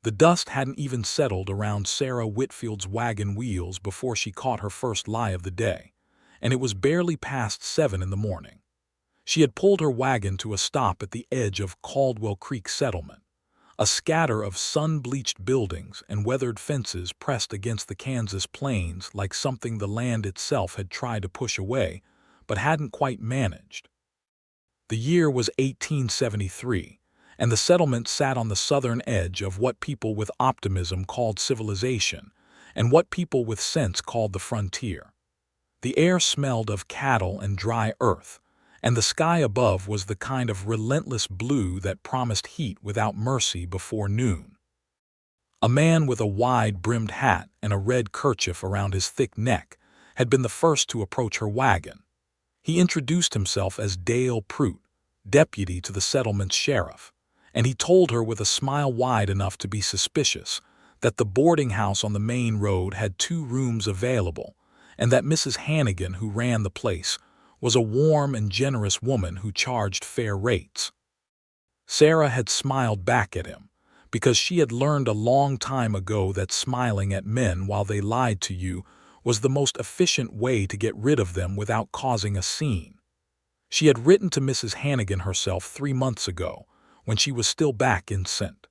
The dust hadn't even settled around Sarah Whitfield's wagon wheels before she caught her first lie of the day, and it was barely past 7 in the morning. She had pulled her wagon to a stop at the edge of Caldwell Creek Settlement, a scatter of sun-bleached buildings and weathered fences pressed against the Kansas plains like something the land itself had tried to push away, but hadn't quite managed. The year was 1873, and the settlement sat on the southern edge of what people with optimism called civilization, and what people with sense called the frontier. The air smelled of cattle and dry earth, and the sky above was the kind of relentless blue that promised heat without mercy before noon. A man with a wide-brimmed hat and a red kerchief around his thick neck had been the first to approach her wagon. He introduced himself as Dale Prout, deputy to the settlement's sheriff, and he told her with a smile wide enough to be suspicious that the boarding house on the main road had 2 rooms available, and that Mrs. Hannigan, who ran the place, was a warm and generous woman who charged fair rates. Sarah had smiled back at him, because she had learned a long time ago that smiling at men while they lied to you was the most efficient way to get rid of them without causing a scene. She had written to Mrs. Hannigan herself 3 months ago, when she was still back in St.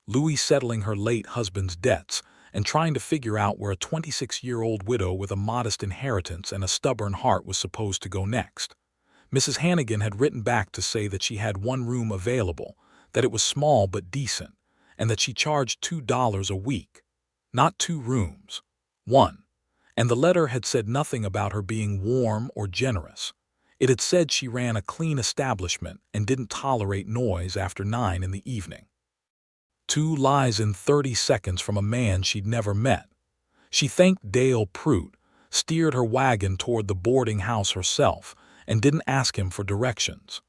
Louis settling her late husband's debts and trying to figure out where a 26-year-old widow with a modest inheritance and a stubborn heart was supposed to go next. Mrs. Hannigan had written back to say that she had 1 room available, that it was small but decent, and that she charged $2 a week. Not 2 rooms. 1. And the letter had said nothing about her being warm or generous. It had said she ran a clean establishment and didn't tolerate noise after 9 in the evening. 2 lies in 30 seconds from a man she'd never met. She thanked Dale Prout, steered her wagon toward the boarding house herself, and didn't ask him for directions.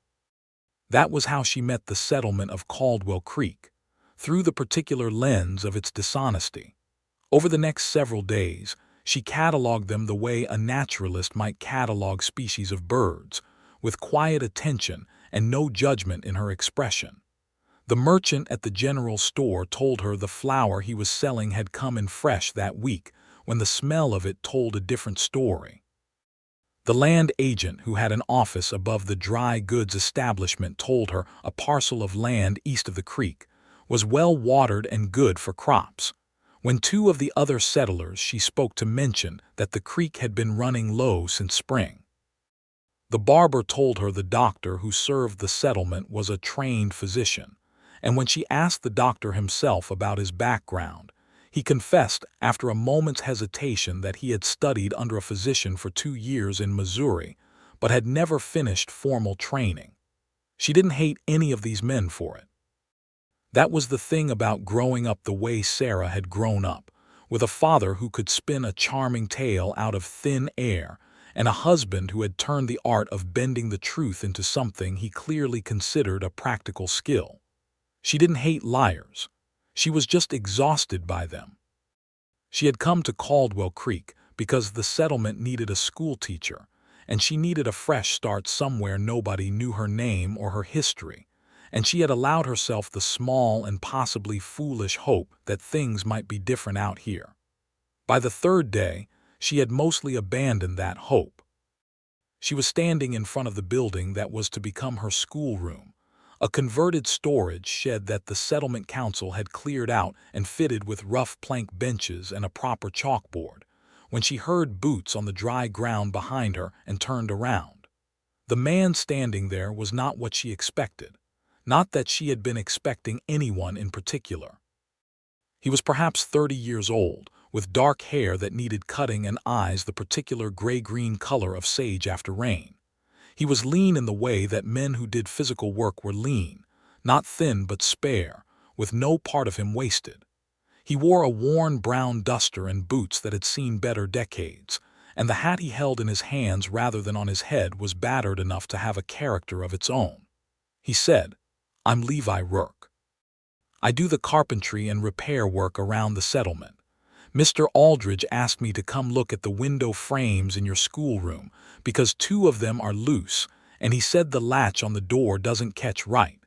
That was how she met the settlement of Caldwell Creek, through the particular lens of its dishonesty. Over the next several days, she cataloged them the way a naturalist might catalog species of birds, with quiet attention and no judgment in her expression. The merchant at the general store told her the flour he was selling had come in fresh that week, when the smell of it told a different story. The land agent who had an office above the dry goods establishment told her a parcel of land east of the creek was well watered and good for crops, when 2 of the other settlers she spoke to mentioned that the creek had been running low since spring. The barber told her the doctor who served the settlement was a trained physician, and when she asked the doctor himself about his background, he confessed after a moment's hesitation that he had studied under a physician for 2 years in Missouri, but had never finished formal training. She didn't hate any of these men for it. That was the thing about growing up the way Sarah had grown up, with a father who could spin a charming tale out of thin air, and a husband who had turned the art of bending the truth into something he clearly considered a practical skill. She didn't hate liars. She was just exhausted by them. She had come to Caldwell Creek because the settlement needed a school teacher, and she needed a fresh start somewhere nobody knew her name or her history, and she had allowed herself the small and possibly foolish hope that things might be different out here. By the 3rd day, she had mostly abandoned that hope. She was standing in front of the building that was to become her schoolroom, a converted storage shed that the settlement council had cleared out and fitted with rough plank benches and a proper chalkboard, when she heard boots on the dry ground behind her and turned around. The man standing there was not what she expected, not that she had been expecting anyone in particular. He was perhaps 30 years old, with dark hair that needed cutting and eyes the particular gray-green color of sage after rain. He was lean in the way that men who did physical work were lean, not thin but spare, with no part of him wasted. He wore a worn brown duster and boots that had seen better decades, and the hat he held in his hands rather than on his head was battered enough to have a character of its own. He said, "I'm Levi Rourke. I do the carpentry and repair work around the settlement. Mr. Aldridge asked me to come look at the window frames in your schoolroom because 2 of them are loose, and he said the latch on the door doesn't catch right."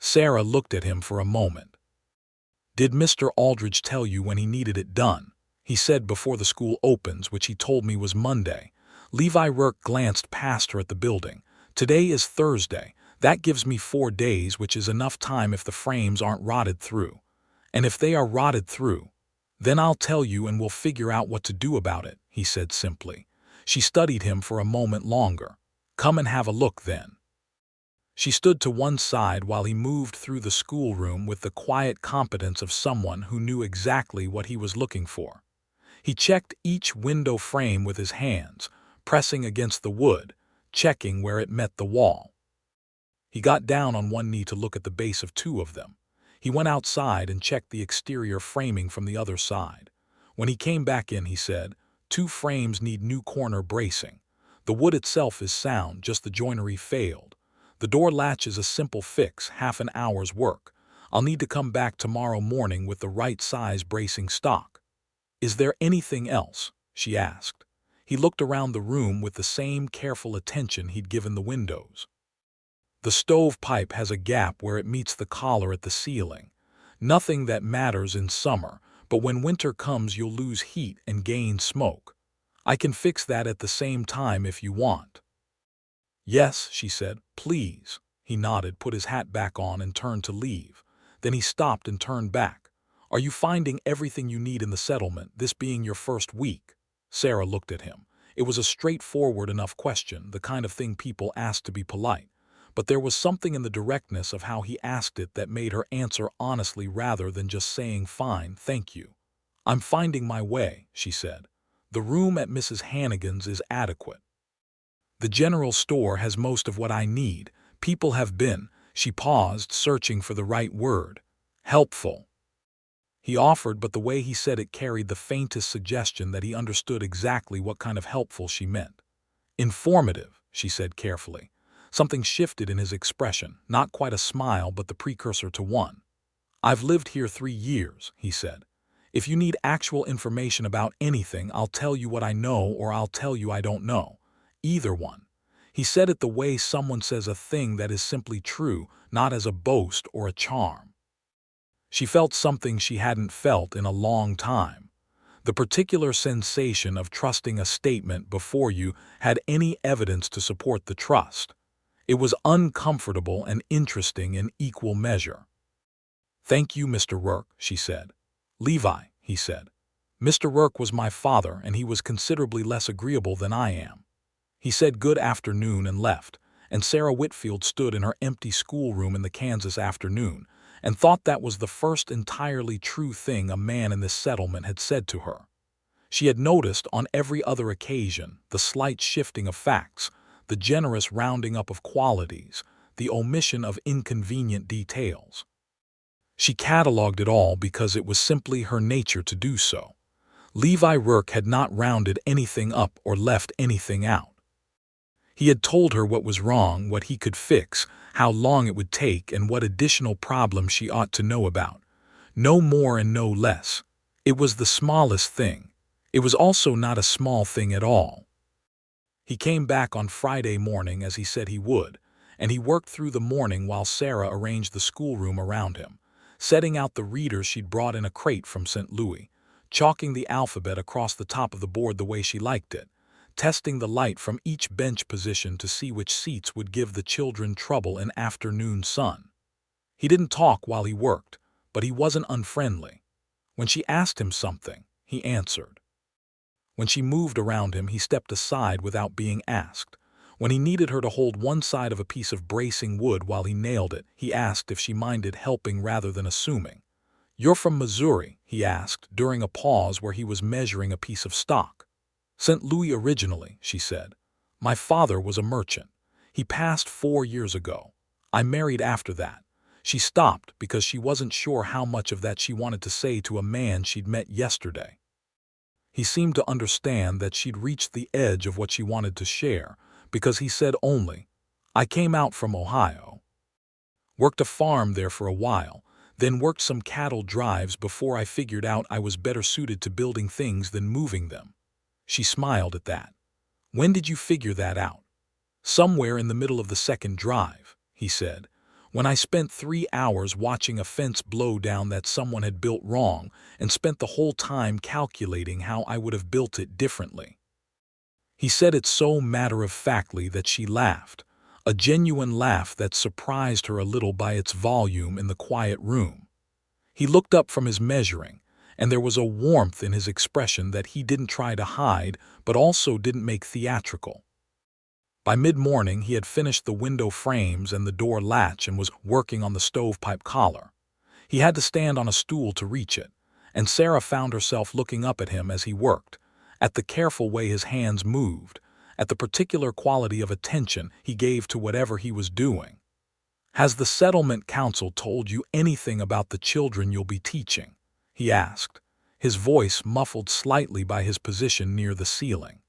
Sarah looked at him for a moment. "Did Mr. Aldridge tell you when he needed it done?" He said before the school opens, which he told me was Monday. Levi Rourke glanced past her at the building. "Today is Thursday. That gives me 4 days, which is enough time if the frames aren't rotted through. And if they are rotted through, then I'll tell you and we'll figure out what to do about it," he said simply. She studied him for a moment longer. "Come and have a look then." She stood to one side while he moved through the schoolroom with the quiet competence of someone who knew exactly what he was looking for. He checked each window frame with his hands, pressing against the wood, checking where it met the wall. He got down on one knee to look at the base of 2 of them. He went outside and checked the exterior framing from the other side. When he came back in, he said, "2 frames need new corner bracing. The wood itself is sound, just the joinery failed. The door latch is a simple fix, half an hour's work. I'll need to come back tomorrow morning with the right size bracing stock." "Is there anything else?" she asked. He looked around the room with the same careful attention he'd given the windows. "The stove pipe has a gap where it meets the collar at the ceiling. Nothing that matters in summer, but when winter comes you'll lose heat and gain smoke. I can fix that at the same time if you want." "Yes," she said, "please." He nodded, put his hat back on, and turned to leave. Then he stopped and turned back. "Are you finding everything you need in the settlement, this being your first week?" Sarah looked at him. It was a straightforward enough question, the kind of thing people asked to be polite. But there was something in the directness of how he asked it that made her answer honestly rather than just saying, "Fine, thank you." "I'm finding my way," she said. "The room at Mrs. Hannigan's is adequate. The general store has most of what I need. People have been," she paused, searching for the right word, "helpful." He offered, but the way he said it carried the faintest suggestion that he understood exactly what kind of helpful she meant. "Informative," she said carefully. Something shifted in his expression, not quite a smile, but the precursor to one. "I've lived here 3 years," he said. "If you need actual information about anything, I'll tell you what I know or I'll tell you I don't know. Either one." He said it the way someone says a thing that is simply true, not as a boast or a charm. She felt something she hadn't felt in a long time. The particular sensation of trusting a statement before you had any evidence to support the trust. It was uncomfortable and interesting in equal measure. "Thank you, Mr. Rourke," she said. "Levi," he said. "Mr. Rourke was my father, and he was considerably less agreeable than I am." He said good afternoon and left, and Sarah Whitfield stood in her empty schoolroom in the Kansas afternoon and thought that was the first entirely true thing a man in this settlement had said to her. She had noticed on every other occasion the slight shifting of facts, the generous rounding up of qualities, the omission of inconvenient details. She catalogued it all because it was simply her nature to do so. Levi Rourke had not rounded anything up or left anything out. He had told her what was wrong, what he could fix, how long it would take, and what additional problems she ought to know about. No more and no less. It was the smallest thing. It was also not a small thing at all. He came back on Friday morning as he said he would, and he worked through the morning while Sarah arranged the schoolroom around him, setting out the readers she'd brought in a crate from St. Louis, chalking the alphabet across the top of the board the way she liked it, testing the light from each bench position to see which seats would give the children trouble in afternoon sun. He didn't talk while he worked, but he wasn't unfriendly. When she asked him something, he answered. When she moved around him, he stepped aside without being asked. When he needed her to hold one side of a piece of bracing wood while he nailed it, he asked if she minded helping rather than assuming. "You're from Missouri?" he asked during a pause where he was measuring a piece of stock. "St. Louis originally," she said. "My father was a merchant. He passed 4 years ago. I married after that." She stopped because she wasn't sure how much of that she wanted to say to a man she'd met yesterday. He seemed to understand that she'd reached the edge of what she wanted to share, because he said only, "I came out from Ohio. Worked a farm there for a while, then worked some cattle drives before I figured out I was better suited to building things than moving them." She smiled at that. "When did you figure that out?" "Somewhere in the middle of the second drive," he said. When I spent 3 hours watching a fence blow down that someone had built wrong and spent the whole time calculating how I would have built it differently. He said it so matter-of-factly that she laughed, a genuine laugh that surprised her a little by its volume in the quiet room. He looked up from his measuring, and there was a warmth in his expression that he didn't try to hide but also didn't make theatrical. By mid-morning he had finished the window frames and the door latch and was working on the stovepipe collar. He had to stand on a stool to reach it, and Sarah found herself looking up at him as he worked, at the careful way his hands moved, at the particular quality of attention he gave to whatever he was doing. "Has the settlement council told you anything about the children you'll be teaching?" he asked, his voice muffled slightly by his position near the ceiling.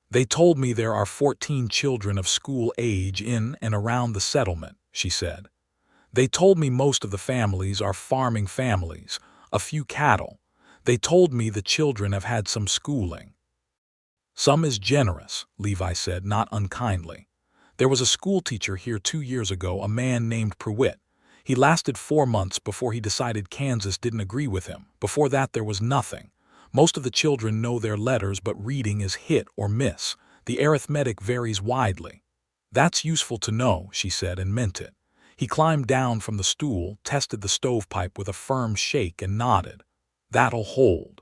"They told me there are 14 children of school age in and around the settlement," she said. "They told me most of the families are farming families, a few cattle. They told me the children have had some schooling." "Some is generous," Levi said, not unkindly. "There was a schoolteacher here 2 years ago, a man named Pruitt. He lasted 4 months before he decided Kansas didn't agree with him. Before that there was nothing. Most of the children know their letters, but reading is hit or miss. The arithmetic varies widely." "That's useful to know," she said, and meant it. He climbed down from the stool, tested the stovepipe with a firm shake, and nodded. "That'll hold."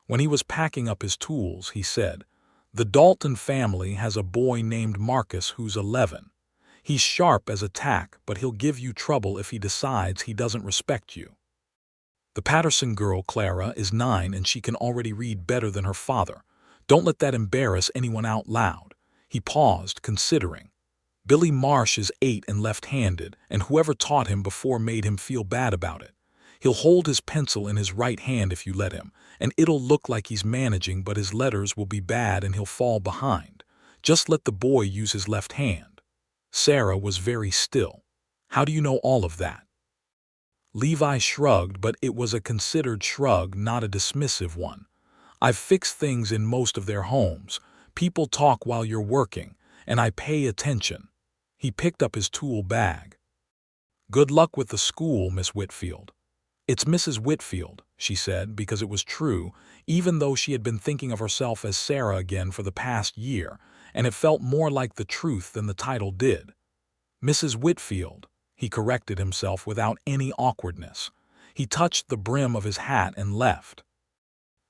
When he was packing up his tools, he said, "The Dalton family has a boy named Marcus who's 11. He's sharp as a tack, but he'll give you trouble if he decides he doesn't respect you. The Patterson girl, Clara, is 9 and she can already read better than her father. Don't let that embarrass anyone out loud." He paused, considering. "Billy Marsh is 8 and left-handed, and whoever taught him before made him feel bad about it. He'll hold his pencil in his right hand if you let him, and it'll look like he's managing, but his letters will be bad and he'll fall behind. Just let the boy use his left hand." Sarah was very still. "How do you know all of that?" Levi shrugged, but it was a considered shrug, not a dismissive one. "I've fixed things in most of their homes. People talk while you're working, and I pay attention." He picked up his tool bag. "Good luck with the school, Miss Whitfield." "It's Mrs. Whitfield," she said, because it was true, even though she had been thinking of herself as Sarah again for the past year, and it felt more like the truth than the title did. "Mrs. Whitfield," he corrected himself without any awkwardness. He touched the brim of his hat and left.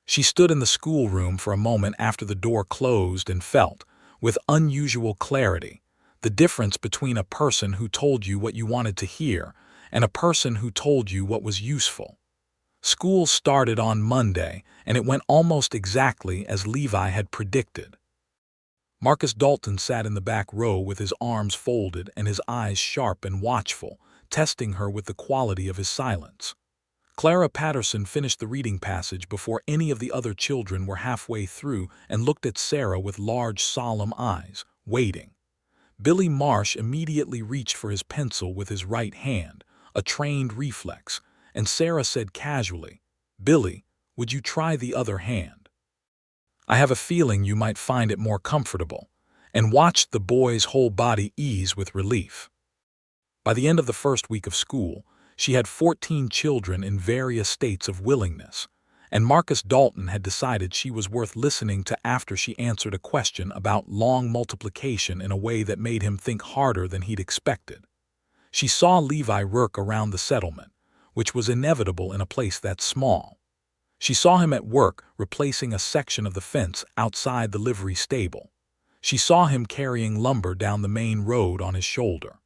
She stood in the schoolroom for a moment after the door closed and felt, with unusual clarity, the difference between a person who told you what you wanted to hear and a person who told you what was useful. School started on Monday, and it went almost exactly as Levi had predicted. Marcus Dalton sat in the back row with his arms folded and his eyes sharp and watchful, testing her with the quality of his silence. Clara Patterson finished the reading passage before any of the other children were halfway through and looked at Sarah with large, solemn eyes, waiting. Billy Marsh immediately reached for his pencil with his right hand, a trained reflex, and Sarah said casually, "Billy, would you try the other hand? I have a feeling you might find it more comfortable," and watched the boy's whole body ease with relief. By the end of the first week of school, she had 14 children in various states of willingness, and Marcus Dalton had decided she was worth listening to after she answered a question about long multiplication in a way that made him think harder than he'd expected. She saw Levi Rourke around the settlement, which was inevitable in a place that small. She saw him at work replacing a section of the fence outside the livery stable. She saw him carrying lumber down the main road on his shoulder.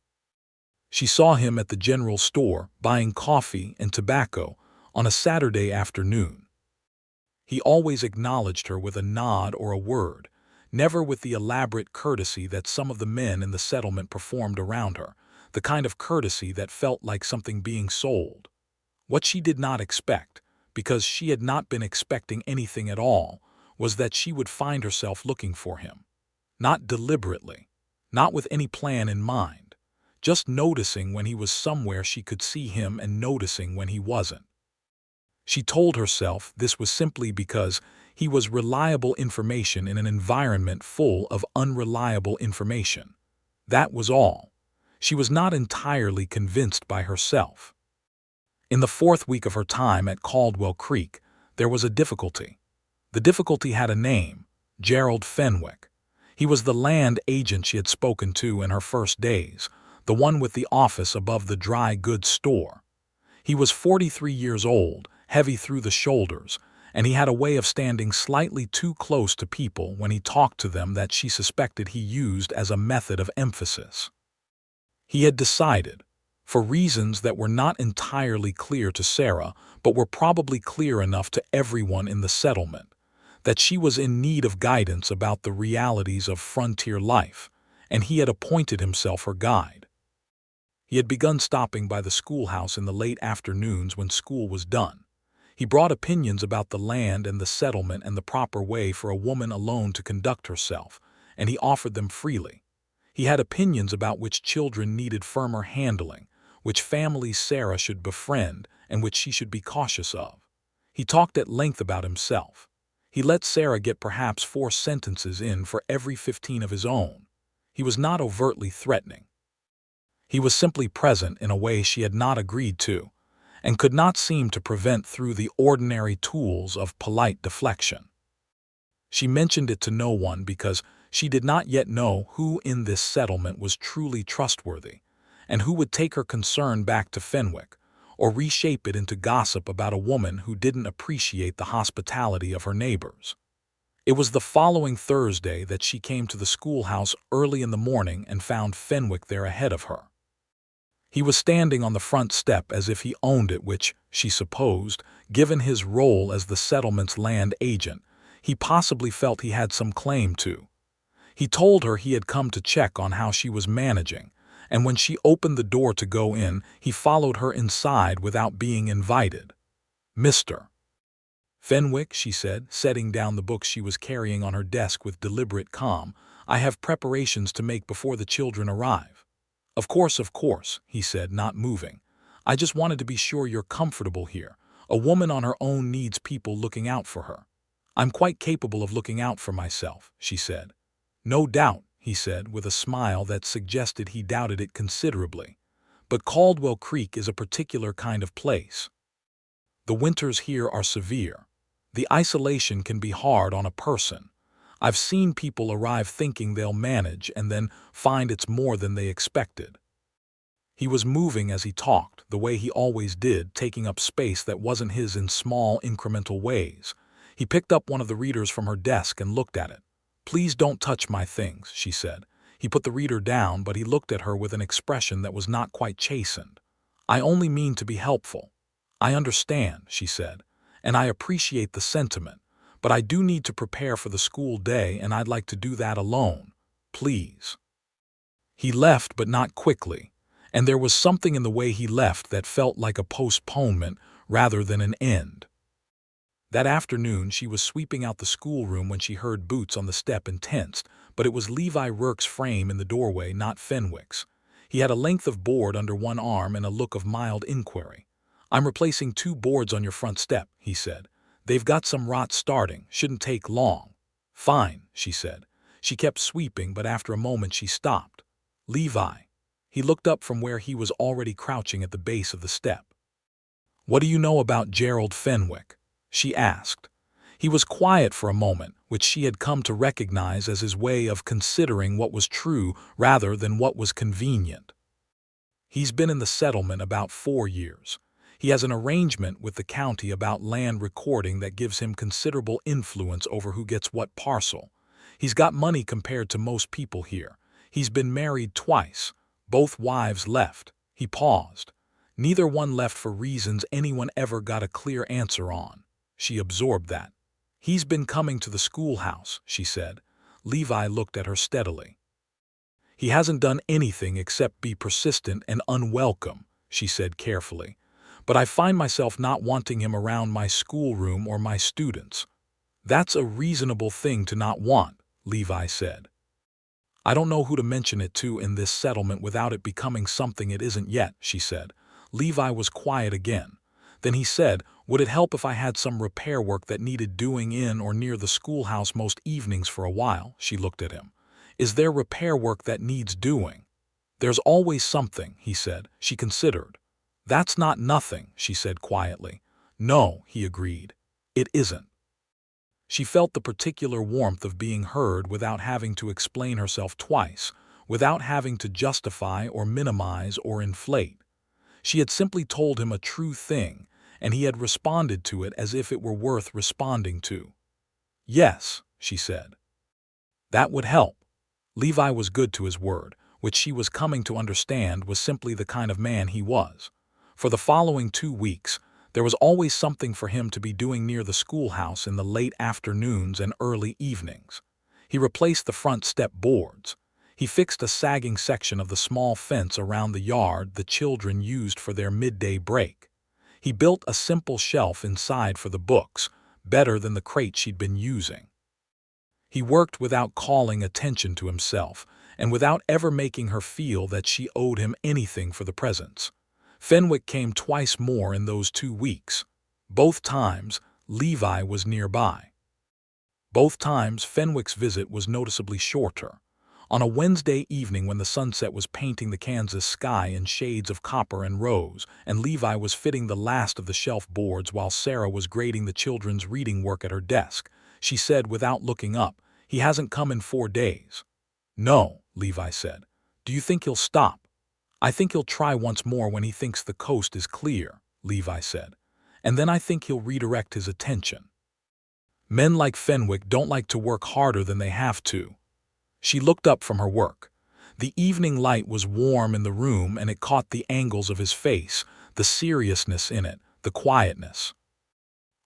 She saw him at the general store buying coffee and tobacco on a Saturday afternoon. He always acknowledged her with a nod or a word, never with the elaborate courtesy that some of the men in the settlement performed around her, the kind of courtesy that felt like something being sold. What she did not expect, because she had not been expecting anything at all, was that she would find herself looking for him. Not deliberately, not with any plan in mind, just noticing when he was somewhere she could see him and noticing when he wasn't. She told herself this was simply because he was reliable information in an environment full of unreliable information. That was all. she was not entirely convinced by herself. In the 4th week of her time at Caldwell Creek, there was a difficulty. The difficulty had a name: Gerald Fenwick. He was the land agent she had spoken to in her first days, the one with the office above the dry goods store. He was 43 years old, heavy through the shoulders, and he had a way of standing slightly too close to people when he talked to them that she suspected he used as a method of emphasis. He had decided, for reasons that were not entirely clear to Sarah but were probably clear enough to everyone in the settlement, that she was in need of guidance about the realities of frontier life, and he had appointed himself her guide. He had begun stopping by the schoolhouse in the late afternoons when school was done. He brought opinions about the land and the settlement and the proper way for a woman alone to conduct herself, and he offered them freely. He had opinions about which children needed firmer handling, which families Sarah should befriend, and which she should be cautious of. He talked at length about himself. He let Sarah get perhaps 4 sentences in for every 15 of his own. He was not overtly threatening. He was simply present in a way she had not agreed to, and could not seem to prevent through the ordinary tools of polite deflection. She mentioned it to no one because she did not yet know who in this settlement was truly trustworthy, and who would take her concern back to Fenwick, or reshape it into gossip about a woman who didn't appreciate the hospitality of her neighbors. It was the following Thursday that she came to the schoolhouse early in the morning and found Fenwick there ahead of her. He was standing on the front step as if he owned it, which, she supposed, given his role as the settlement's land agent, he possibly felt he had some claim to. He told her he had come to check on how she was managing, and when she opened the door to go in, he followed her inside without being invited. "Mr. Fenwick," she said, setting down the books she was carrying on her desk with deliberate calm, "I have preparations to make before the children arrive." Of course," he said, not moving. "I just wanted to be sure you're comfortable here. A woman on her own needs people looking out for her." "I'm quite capable of looking out for myself," she said. "No doubt," he said, with a smile that suggested he doubted it considerably. "But Caldwell Creek is a particular kind of place. The winters here are severe. The isolation can be hard on a person. I've seen people arrive thinking they'll manage and then find it's more than they expected." He was moving as he talked, the way he always did, taking up space that wasn't his in small, incremental ways. He picked up one of the readers from her desk and looked at it. "Please don't touch my things," she said. He put the reader down, but he looked at her with an expression that was not quite chastened. "I only mean to be helpful." "I understand," she said, "and I appreciate the sentiment. But I do need to prepare for the school day, and I'd like to do that alone. Please." He left, but not quickly, and there was something in the way he left that felt like a postponement rather than an end. That afternoon she was sweeping out the schoolroom when she heard boots on the step and tensed, but it was Levi Rourke's frame in the doorway, not Fenwick's. He had a length of board under one arm and a look of mild inquiry. "I'm replacing 2 boards on your front step," he said. "They've got some rot starting, shouldn't take long." "Fine," she said. She kept sweeping, but after a moment she stopped. "Levi." He looked up from where he was already crouching at the base of the step. "What do you know about Gerald Fenwick?" she asked. He was quiet for a moment, which she had come to recognize as his way of considering what was true rather than what was convenient. "He's been in the settlement about 4 years. He has an arrangement with the county about land recording that gives him considerable influence over who gets what parcel. He's got money compared to most people here. He's been married twice. Both wives left." He paused. "Neither one left for reasons anyone ever got a clear answer on." She absorbed that. "He's been coming to the schoolhouse," she said. Levi looked at her steadily. "He hasn't done anything except be persistent and unwelcome," she said carefully. "But I find myself not wanting him around my schoolroom or my students." "That's a reasonable thing to not want," Levi said. "I don't know who to mention it to in this settlement without it becoming something it isn't yet," she said. Levi was quiet again. Then he said, "Would it help if I had some repair work that needed doing in or near the schoolhouse most evenings for a while?" She looked at him. "Is there repair work that needs doing?" "There's always something," he said. She considered. "That's not nothing," she said quietly. "No," he agreed. "It isn't." She felt the particular warmth of being heard without having to explain herself twice, without having to justify or minimize or inflate. She had simply told him a true thing, and he had responded to it as if it were worth responding to. "Yes," she said. That would help. Levi was good to his word, which she was coming to understand was simply the kind of man he was. For the following 2 weeks, there was always something for him to be doing near the schoolhouse in the late afternoons and early evenings. He replaced the front step boards. He fixed a sagging section of the small fence around the yard the children used for their midday break. He built a simple shelf inside for the books, better than the crate she'd been using. He worked without calling attention to himself, and without ever making her feel that she owed him anything for the presents. Fenwick came twice more in those 2 weeks. Both times, Levi was nearby. Both times, Fenwick's visit was noticeably shorter. On a Wednesday evening when the sunset was painting the Kansas sky in shades of copper and rose, and Levi was fitting the last of the shelf boards while Sarah was grading the children's reading work at her desk, she said without looking up, "He hasn't come in 4 days. "No," Levi said. "Do you think he'll stop?" "I think he'll try once more when he thinks the coast is clear," Levi said. "And then I think he'll redirect his attention. Men like Fenwick don't like to work harder than they have to." She looked up from her work. The evening light was warm in the room and it caught the angles of his face, the seriousness in it, the quietness.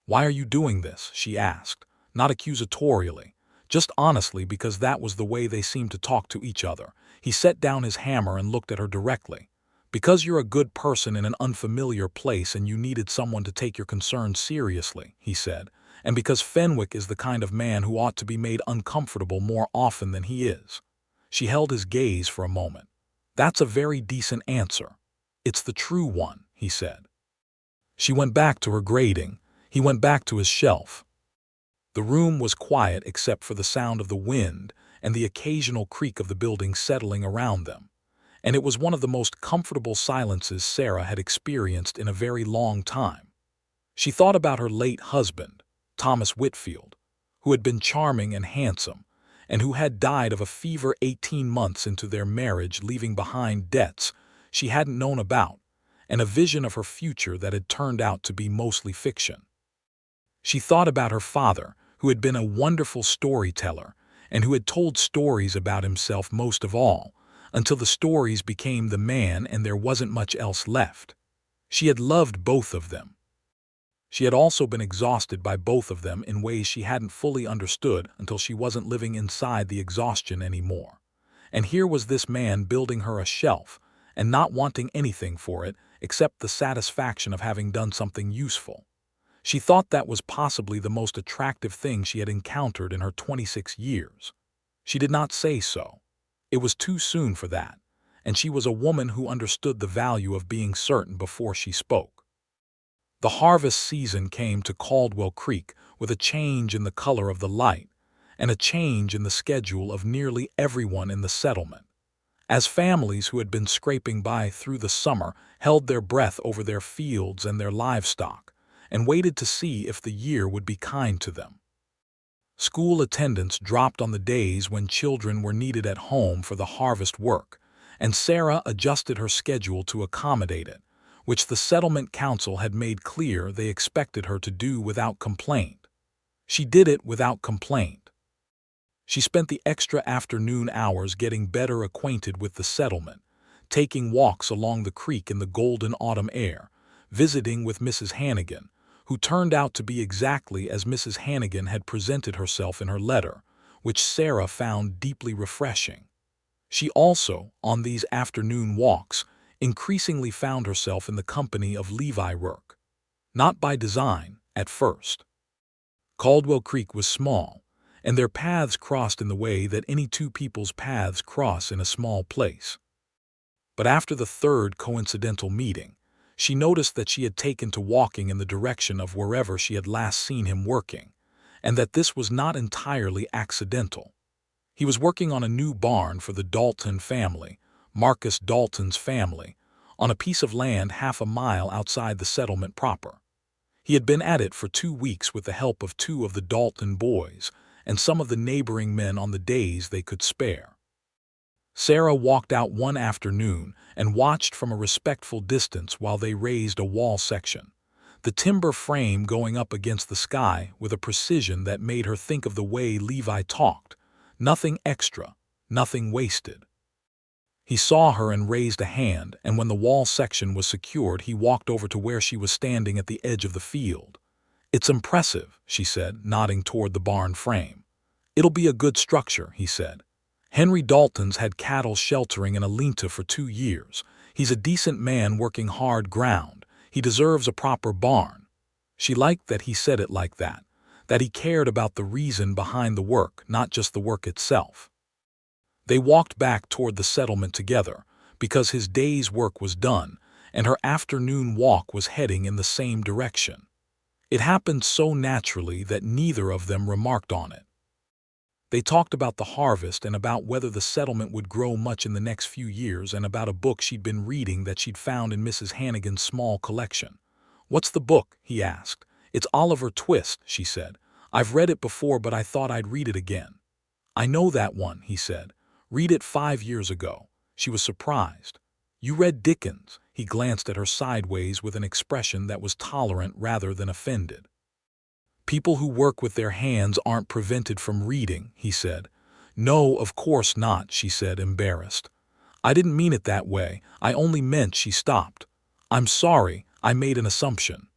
"Why are you doing this?" she asked, not accusatorially, just honestly because that was the way they seemed to talk to each other. He set down his hammer and looked at her directly. "Because you're a good person in an unfamiliar place and you needed someone to take your concerns seriously," he said, "and because Fenwick is the kind of man who ought to be made uncomfortable more often than he is." She held his gaze for a moment. "That's a very decent answer. It's the true one," he said. She went back to her grading. He went back to his shelf. The room was quiet except for the sound of the wind and the occasional creak of the building settling around them, and it was one of the most comfortable silences Sarah had experienced in a very long time. She thought about her late husband, Thomas Whitfield, who had been charming and handsome, and who had died of a fever 18 months into their marriage, leaving behind debts she hadn't known about, and a vision of her future that had turned out to be mostly fiction. She thought about her father, who had been a wonderful storyteller, and who had told stories about himself most of all, until the stories became the man and there wasn't much else left. She had loved both of them. She had also been exhausted by both of them in ways she hadn't fully understood until she wasn't living inside the exhaustion anymore. And here was this man building her a shelf, and not wanting anything for it except the satisfaction of having done something useful. She thought that was possibly the most attractive thing she had encountered in her 26 years. She did not say so. It was too soon for that, and she was a woman who understood the value of being certain before she spoke. The harvest season came to Caldwell Creek with a change in the color of the light, and a change in the schedule of nearly everyone in the settlement. As families who had been scraping by through the summer held their breath over their fields and their livestock, and waited to see if the year would be kind to them. School attendance dropped on the days when children were needed at home for the harvest work, and Sarah adjusted her schedule to accommodate it, which the settlement council had made clear they expected her to do without complaint. She did it without complaint. She spent the extra afternoon hours getting better acquainted with the settlement, taking walks along the creek in the golden autumn air, visiting with Mrs. Hannigan, who turned out to be exactly as Mrs. Hannigan had presented herself in her letter, which Sarah found deeply refreshing. She also, on these afternoon walks, increasingly found herself in the company of Levi Rourke. Not by design, at first. Caldwell Creek was small, and their paths crossed in the way that any two people's paths cross in a small place. But after the third coincidental meeting, she noticed that she had taken to walking in the direction of wherever she had last seen him working, and that this was not entirely accidental. He was working on a new barn for the Dalton family, Marcus Dalton's family, on a piece of land half a mile outside the settlement proper. He had been at it for 2 weeks with the help of 2 of the Dalton boys and some of the neighboring men on the days they could spare. Sarah walked out one afternoon and watched from a respectful distance while they raised a wall section, the timber frame going up against the sky with a precision that made her think of the way Levi talked. Nothing extra, nothing wasted. He saw her and raised a hand, and when the wall section was secured, he walked over to where she was standing at the edge of the field. "It's impressive," she said, nodding toward the barn frame. "It'll be a good structure," he said. "Henry Dalton's had cattle sheltering in a lean-to for 2 years. He's a decent man working hard ground. He deserves a proper barn." She liked that he said it like that he cared about the reason behind the work, not just the work itself. They walked back toward the settlement together, because his day's work was done, and her afternoon walk was heading in the same direction. It happened so naturally that neither of them remarked on it. They talked about the harvest and about whether the settlement would grow much in the next few years and about a book she'd been reading that she'd found in Mrs. Hannigan's small collection. "What's the book?" he asked. "It's Oliver Twist," she said. "I've read it before, but I thought I'd read it again." "I know that one," he said. "Read it 5 years ago." She was surprised. "You read Dickens?" He glanced at her sideways with an expression that was tolerant rather than offended. "People who work with their hands aren't prevented from reading," he said. "No, of course not," she said, embarrassed. "I didn't mean it that way. I only meant—" She stopped. "I'm sorry, I made an assumption."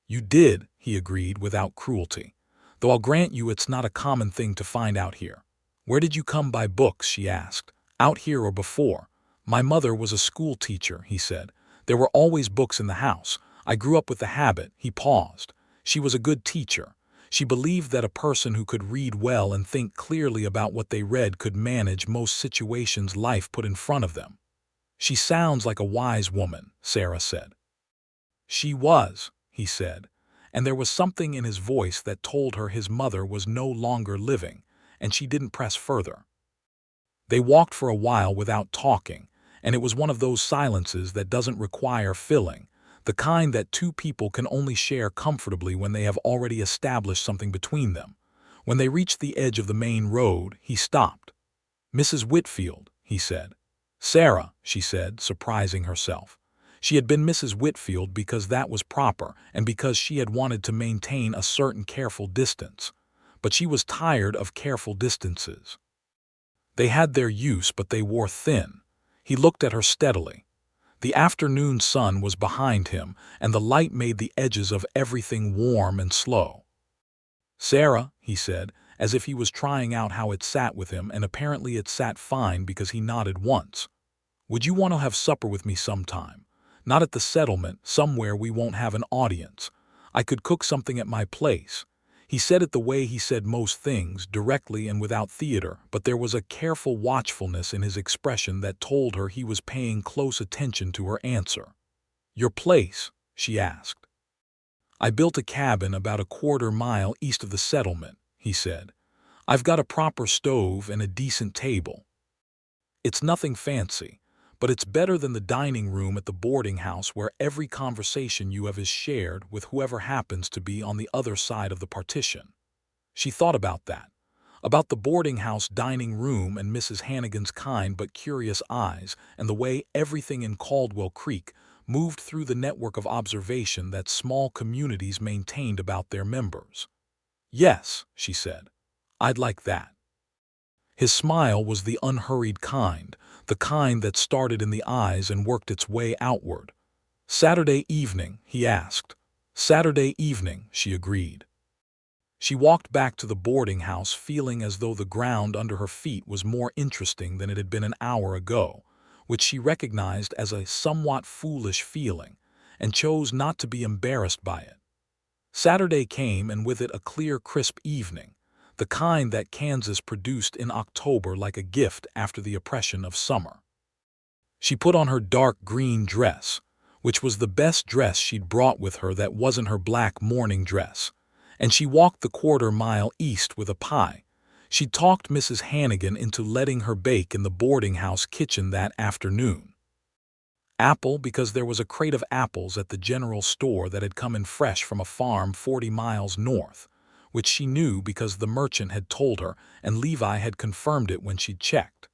"You did," he agreed without cruelty. "Though I'll grant you it's not a common thing to find out here." "Where did you come by books?" she asked. "Out here or before?" "My mother was a school teacher," he said. "There were always books in the house. I grew up with the habit." He paused. "She was a good teacher. She believed that a person who could read well and think clearly about what they read could manage most situations life put in front of them." "She sounds like a wise woman," Sarah said. "She was," he said, and there was something in his voice that told her his mother was no longer living, and she didn't press further. They walked for a while without talking, and it was one of those silences that doesn't require filling, the kind that 2 people can only share comfortably when they have already established something between them. When they reached the edge of the main road, he stopped. "Mrs. Whitfield," he said. "Sarah," she said, surprising herself. She had been Mrs. Whitfield because that was proper and because she had wanted to maintain a certain careful distance. But she was tired of careful distances. They had their use, but they wore thin. He looked at her steadily. The afternoon sun was behind him, and the light made the edges of everything warm and slow. "Sarah," he said, as if he was trying out how it sat with him, and apparently it sat fine because he nodded once. "Would you want to have supper with me sometime? Not at the settlement, somewhere we won't have an audience. I could cook something at my place." He said it the way he said most things, directly and without theater, but there was a careful watchfulness in his expression that told her he was paying close attention to her answer. "Your place?" she asked. "I built a cabin about a 1/4 mile east of the settlement," he said. "I've got a proper stove and a decent table. It's nothing fancy, but it's better than the dining room at the boarding house where every conversation you have is shared with whoever happens to be on the other side of the partition." She thought about that, about the boarding house dining room and Mrs. Hannigan's kind but curious eyes, and the way everything in Caldwell Creek moved through the network of observation that small communities maintained about their members. "Yes," she said, "I'd like that." His smile was the unhurried kind, the kind that started in the eyes and worked its way outward. "Saturday evening?" he asked. "Saturday evening," she agreed. She walked back to the boarding house feeling as though the ground under her feet was more interesting than it had been an hour ago, which she recognized as a somewhat foolish feeling, and chose not to be embarrassed by it. Saturday came, and with it a clear, crisp evening, the kind that Kansas produced in October like a gift after the oppression of summer. She put on her dark green dress, which was the best dress she'd brought with her that wasn't her black morning dress, and she walked the 1/4 mile east with a pie. She talked Mrs. Hannigan into letting her bake in the boarding house kitchen that afternoon. Apple, because there was a crate of apples at the general store that had come in fresh from a farm 40 miles north, which she knew because the merchant had told her and Levi had confirmed it when she'd checked.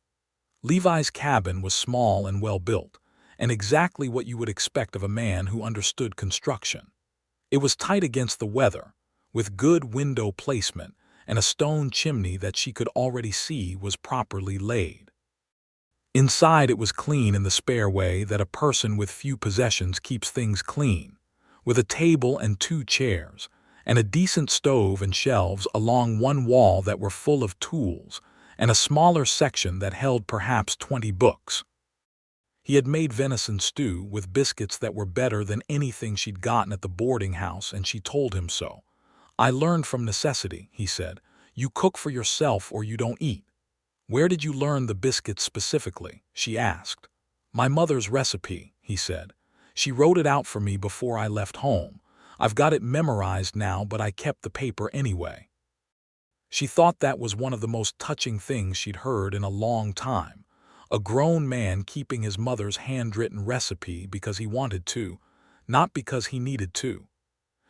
Levi's cabin was small and well-built, and exactly what you would expect of a man who understood construction. It was tight against the weather, with good window placement and a stone chimney that she could already see was properly laid. Inside it was clean in the spare way that a person with few possessions keeps things clean, with a table and 2 chairs, and a decent stove and shelves along one wall that were full of tools, and a smaller section that held perhaps 20 books. He had made venison stew with biscuits that were better than anything she'd gotten at the boarding house, and she told him so. "I learned from necessity," he said. "You cook for yourself or you don't eat." "Where did you learn the biscuits specifically?" she asked. "My mother's recipe," he said. "She wrote it out for me before I left home. I've got it memorized now, but I kept the paper anyway." She thought that was one of the most touching things she'd heard in a long time. A grown man keeping his mother's handwritten recipe because he wanted to, not because he needed to.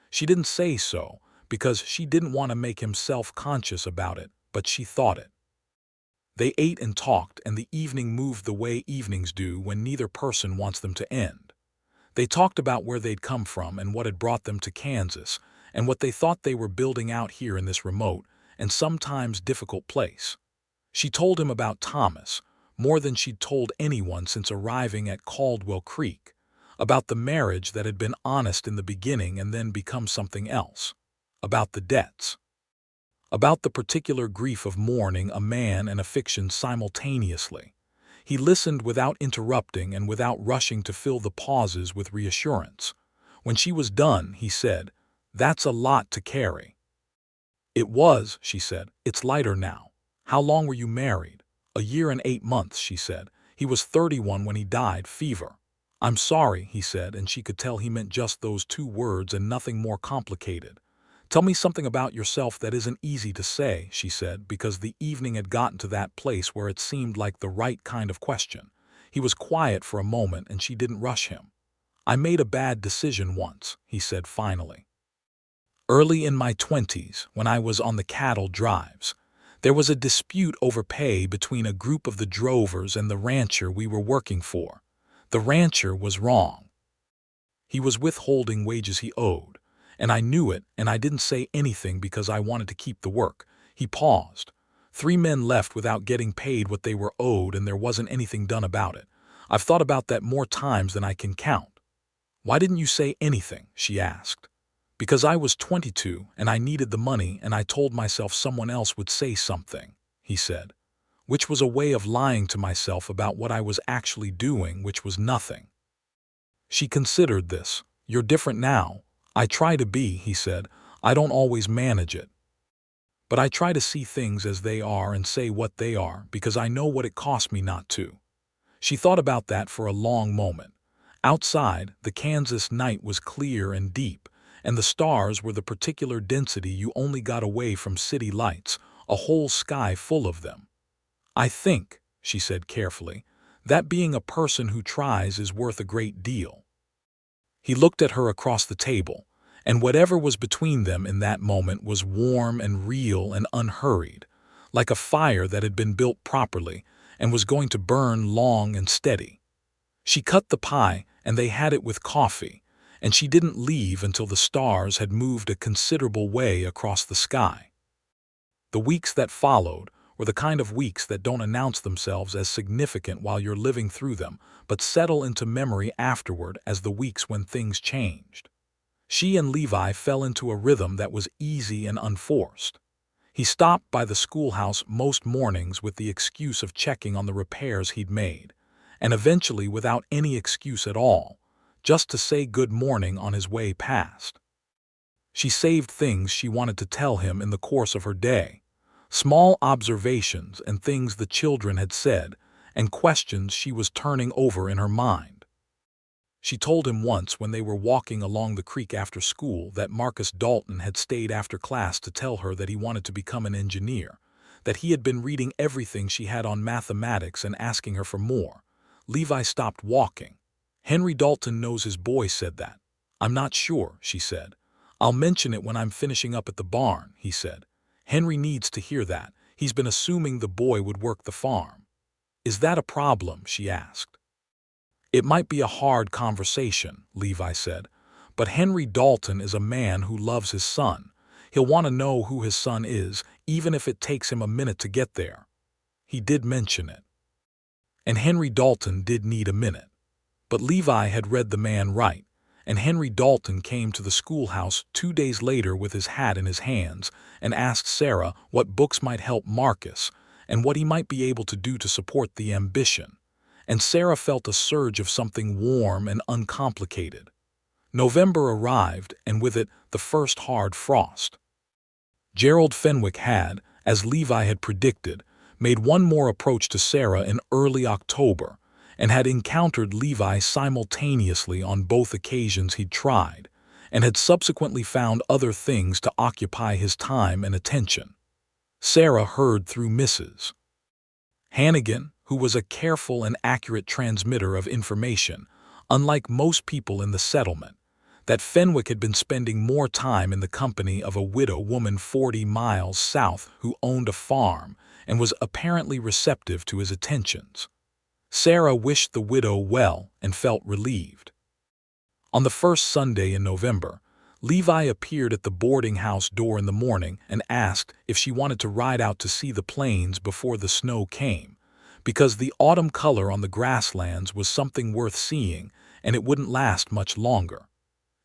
She didn't say so, because she didn't want to make him self-conscious about it, but she thought it. They ate and talked, and the evening moved the way evenings do when neither person wants them to end. They talked about where they'd come from and what had brought them to Kansas, and what they thought they were building out here in this remote and sometimes difficult place. She told him about Thomas, more than she'd told anyone since arriving at Caldwell Creek, about the marriage that had been honest in the beginning and then become something else, about the debts, about the particular grief of mourning a man and a fiction simultaneously. He listened without interrupting and without rushing to fill the pauses with reassurance. When she was done, he said, "That's a lot to carry." "It was," she said. "It's lighter now. How long were you married?" "A year and 8 months," she said. "He was 31 when he died, fever." "I'm sorry," he said, and she could tell he meant just those 2 words and nothing more complicated. "Tell me something about yourself that isn't easy to say," she said, because the evening had gotten to that place where it seemed like the right kind of question. He was quiet for a moment, and she didn't rush him. "I made a bad decision once," he said finally. "Early in my 20s, when I was on the cattle drives. There was a dispute over pay between a group of the drovers and the rancher we were working for. The rancher was wrong. He was withholding wages he owed, and I knew it, and I didn't say anything because I wanted to keep the work." He paused. 3 men left without getting paid what they were owed, and there wasn't anything done about it. I've thought about that more times than I can count." "Why didn't you say anything?" she asked. "Because I was 22 and I needed the money, and I told myself someone else would say something," he said, which was a way of lying to myself about what I was actually doing, which was nothing. She considered this. "You're different now." "I try to be," he said. "I don't always manage it. But I try to see things as they are and say what they are, because I know what it cost me not to." She thought about that for a long moment. Outside, the Kansas night was clear and deep, and the stars were the particular density you only got away from city lights, a whole sky full of them. "I think," she said carefully, "that being a person who tries is worth a great deal." He looked at her across the table, and whatever was between them in that moment was warm and real and unhurried, like a fire that had been built properly and was going to burn long and steady. She cut the pie, and they had it with coffee, and she didn't leave until the stars had moved a considerable way across the sky. The weeks that followed were the kind of weeks that don't announce themselves as significant while you're living through them, but settle into memory afterward as the weeks when things changed. She and Levi fell into a rhythm that was easy and unforced. He stopped by the schoolhouse most mornings with the excuse of checking on the repairs he'd made, and eventually without any excuse at all, just to say good morning on his way past. She saved things she wanted to tell him in the course of her day, small observations and things the children had said, and questions she was turning over in her mind. She told him once when they were walking along the creek after school that Marcus Dalton had stayed after class to tell her that he wanted to become an engineer, that he had been reading everything she had on mathematics and asking her for more. Levi stopped walking. "Henry Dalton knows his boy said that." "I'm not sure," she said. "I'll mention it when I'm finishing up at the barn," he said. "Henry needs to hear that. He's been assuming the boy would work the farm." "Is that a problem?" she asked. "It might be a hard conversation," Levi said, "but Henry Dalton is a man who loves his son. He'll want to know who his son is, even if it takes him a minute to get there." He did mention it. And Henry Dalton did need a minute. But Levi had read the man right, and Henry Dalton came to the schoolhouse 2 days later with his hat in his hands and asked Sarah what books might help Marcus and what he might be able to do to support the ambition. And Sarah felt a surge of something warm and uncomplicated. November arrived, and with it the first hard frost. Gerald Fenwick had, as Levi had predicted, made one more approach to Sarah in early October, and had encountered Levi simultaneously on both occasions he'd tried, and had subsequently found other things to occupy his time and attention. Sarah heard through Mrs. Hannigan, who was a careful and accurate transmitter of information, unlike most people in the settlement, that Fenwick had been spending more time in the company of a widow woman 40 miles south who owned a farm and was apparently receptive to his attentions. Sarah wished the widow well and felt relieved. On the first Sunday in November, Levi appeared at the boarding house door in the morning and asked if she wanted to ride out to see the plains before the snow came, because the autumn color on the grasslands was something worth seeing and it wouldn't last much longer.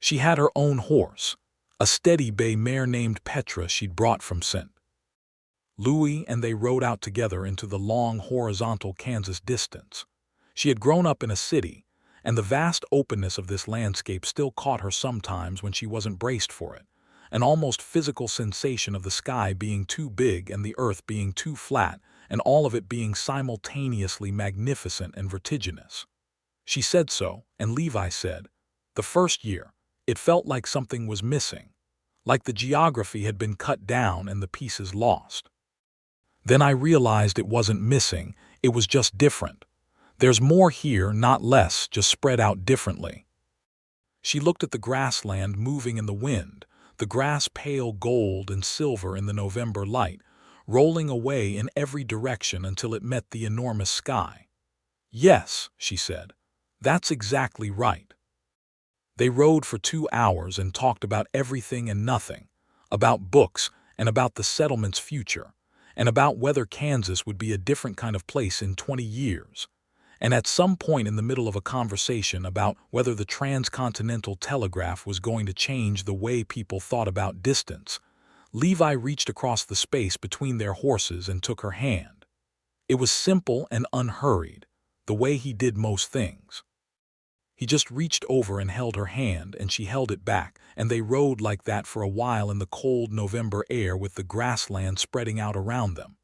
She had her own horse, a steady bay mare named Petra she'd brought from St. Louis, and they rode out together into the long horizontal Kansas distance. She had grown up in a city, and the vast openness of this landscape still caught her sometimes when she wasn't braced for it, an almost physical sensation of the sky being too big and the earth being too flat, and all of it being simultaneously magnificent and vertiginous. She said so, and Levi said, "The first year, it felt like something was missing, like the geography had been cut down and the pieces lost. Then I realized it wasn't missing, it was just different. There's more here, not less, just spread out differently." She looked at the grassland moving in the wind, the grass pale gold and silver in the November light, rolling away in every direction until it met the enormous sky. "Yes," she said, "that's exactly right." They rode for 2 hours and talked about everything and nothing, about books and about the settlement's future, and about whether Kansas would be a different kind of place in 20 years. And at some point in the middle of a conversation about whether the transcontinental telegraph was going to change the way people thought about distance, Levi reached across the space between their horses and took her hand. It was simple and unhurried, the way he did most things. He just reached over and held her hand, and she held it back, and they rode like that for a while in the cold November air with the grassland spreading out around them.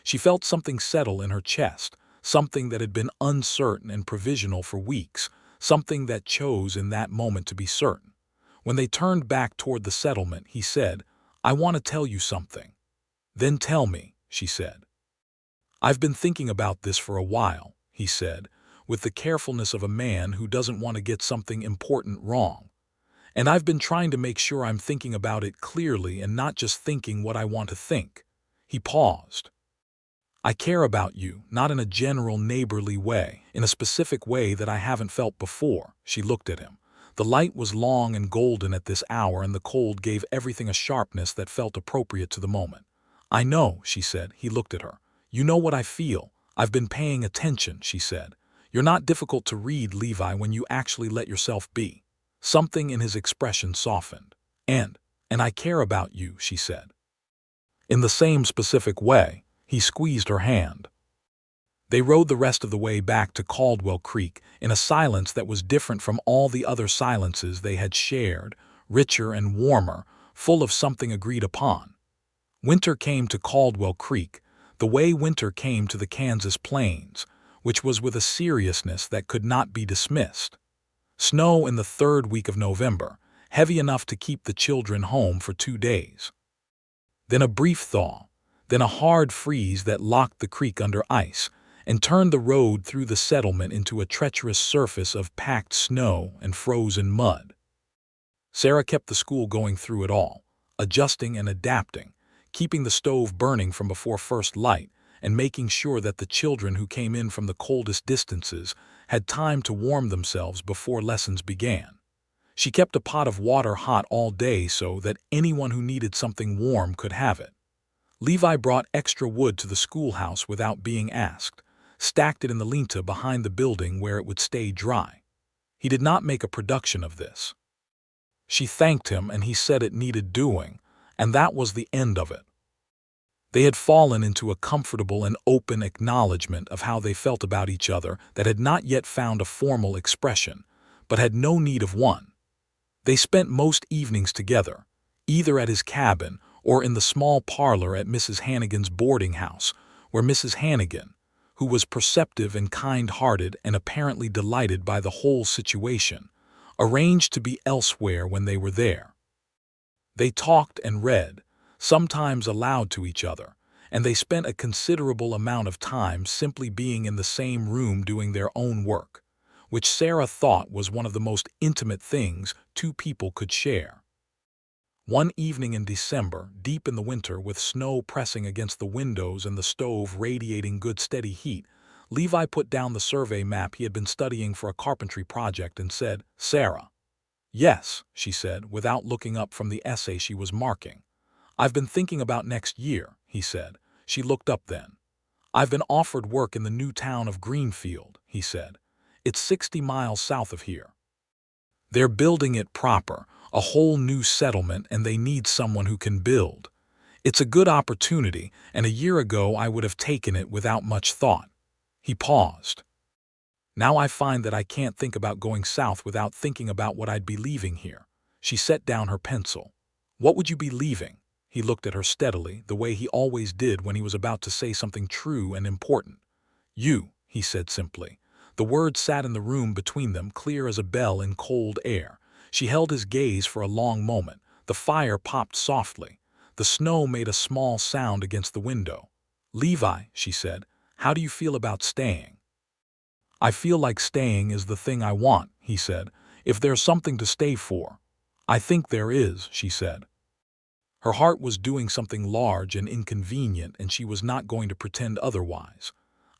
She felt something settle in her chest, something that had been uncertain and provisional for weeks, something that chose in that moment to be certain. When they turned back toward the settlement, he said, "I want to tell you something." "Then tell me," she said. "I've been thinking about this for a while," he said, with the carefulness of a man who doesn't want to get something important wrong. "And I've been trying to make sure I'm thinking about it clearly and not just thinking what I want to think." He paused. "I care about you, not in a general neighborly way, in a specific way that I haven't felt before." She looked at him. The light was long and golden at this hour, and the cold gave everything a sharpness that felt appropriate to the moment. "I know," she said. He looked at her. "You know what I feel. I've been paying attention," she said. "You're not difficult to read, Levi, when you actually let yourself be." Something in his expression softened. And I care about you," she said. In the same specific way, he squeezed her hand. They rode the rest of the way back to Caldwell Creek in a silence that was different from all the other silences they had shared, richer and warmer, full of something agreed upon. Winter came to Caldwell Creek, the way winter came to the Kansas plains, which was with a seriousness that could not be dismissed. Snow in the 3rd week of November, heavy enough to keep the children home for 2 days. Then a brief thaw, then a hard freeze that locked the creek under ice and turned the road through the settlement into a treacherous surface of packed snow and frozen mud. Sarah kept the school going through it all, adjusting and adapting, keeping the stove burning from before first light, and making sure that the children who came in from the coldest distances had time to warm themselves before lessons began. She kept a pot of water hot all day so that anyone who needed something warm could have it. Levi brought extra wood to the schoolhouse without being asked, stacked it in the linta behind the building where it would stay dry. He did not make a production of this. She thanked him and he said it needed doing, and that was the end of it. They had fallen into a comfortable and open acknowledgement of how they felt about each other that had not yet found a formal expression, but had no need of one. They spent most evenings together, either at his cabin or in the small parlor at Mrs. Hannigan's boarding house, where Mrs. Hannigan, who was perceptive and kind-hearted and apparently delighted by the whole situation, arranged to be elsewhere when they were there. They talked and read, sometimes aloud to each other, and they spent a considerable amount of time simply being in the same room doing their own work, which Sarah thought was one of the most intimate things two people could share. One evening in December, deep in the winter, with snow pressing against the windows and the stove radiating good steady heat, Levi put down the survey map he had been studying for a carpentry project and said, "Sarah." "Yes," she said, without looking up from the essay she was marking. "I've been thinking about next year," he said. She looked up then. "I've been offered work in the new town of Greenfield," he said. "It's 60 miles south of here. They're building it proper, a whole new settlement, and they need someone who can build. It's a good opportunity, and a year ago I would have taken it without much thought." He paused. "Now I find that I can't think about going south without thinking about what I'd be leaving here." She set down her pencil. "What would you be leaving?" He looked at her steadily, the way he always did when he was about to say something true and important. "You," he said simply. The words sat in the room between them, clear as a bell in cold air. She held his gaze for a long moment. The fire popped softly. The snow made a small sound against the window. "Levi," she said, "how do you feel about staying?" "I feel like staying is the thing I want," he said, "if there's something to stay for." "I think there is," she said. Her heart was doing something large and inconvenient, and she was not going to pretend otherwise.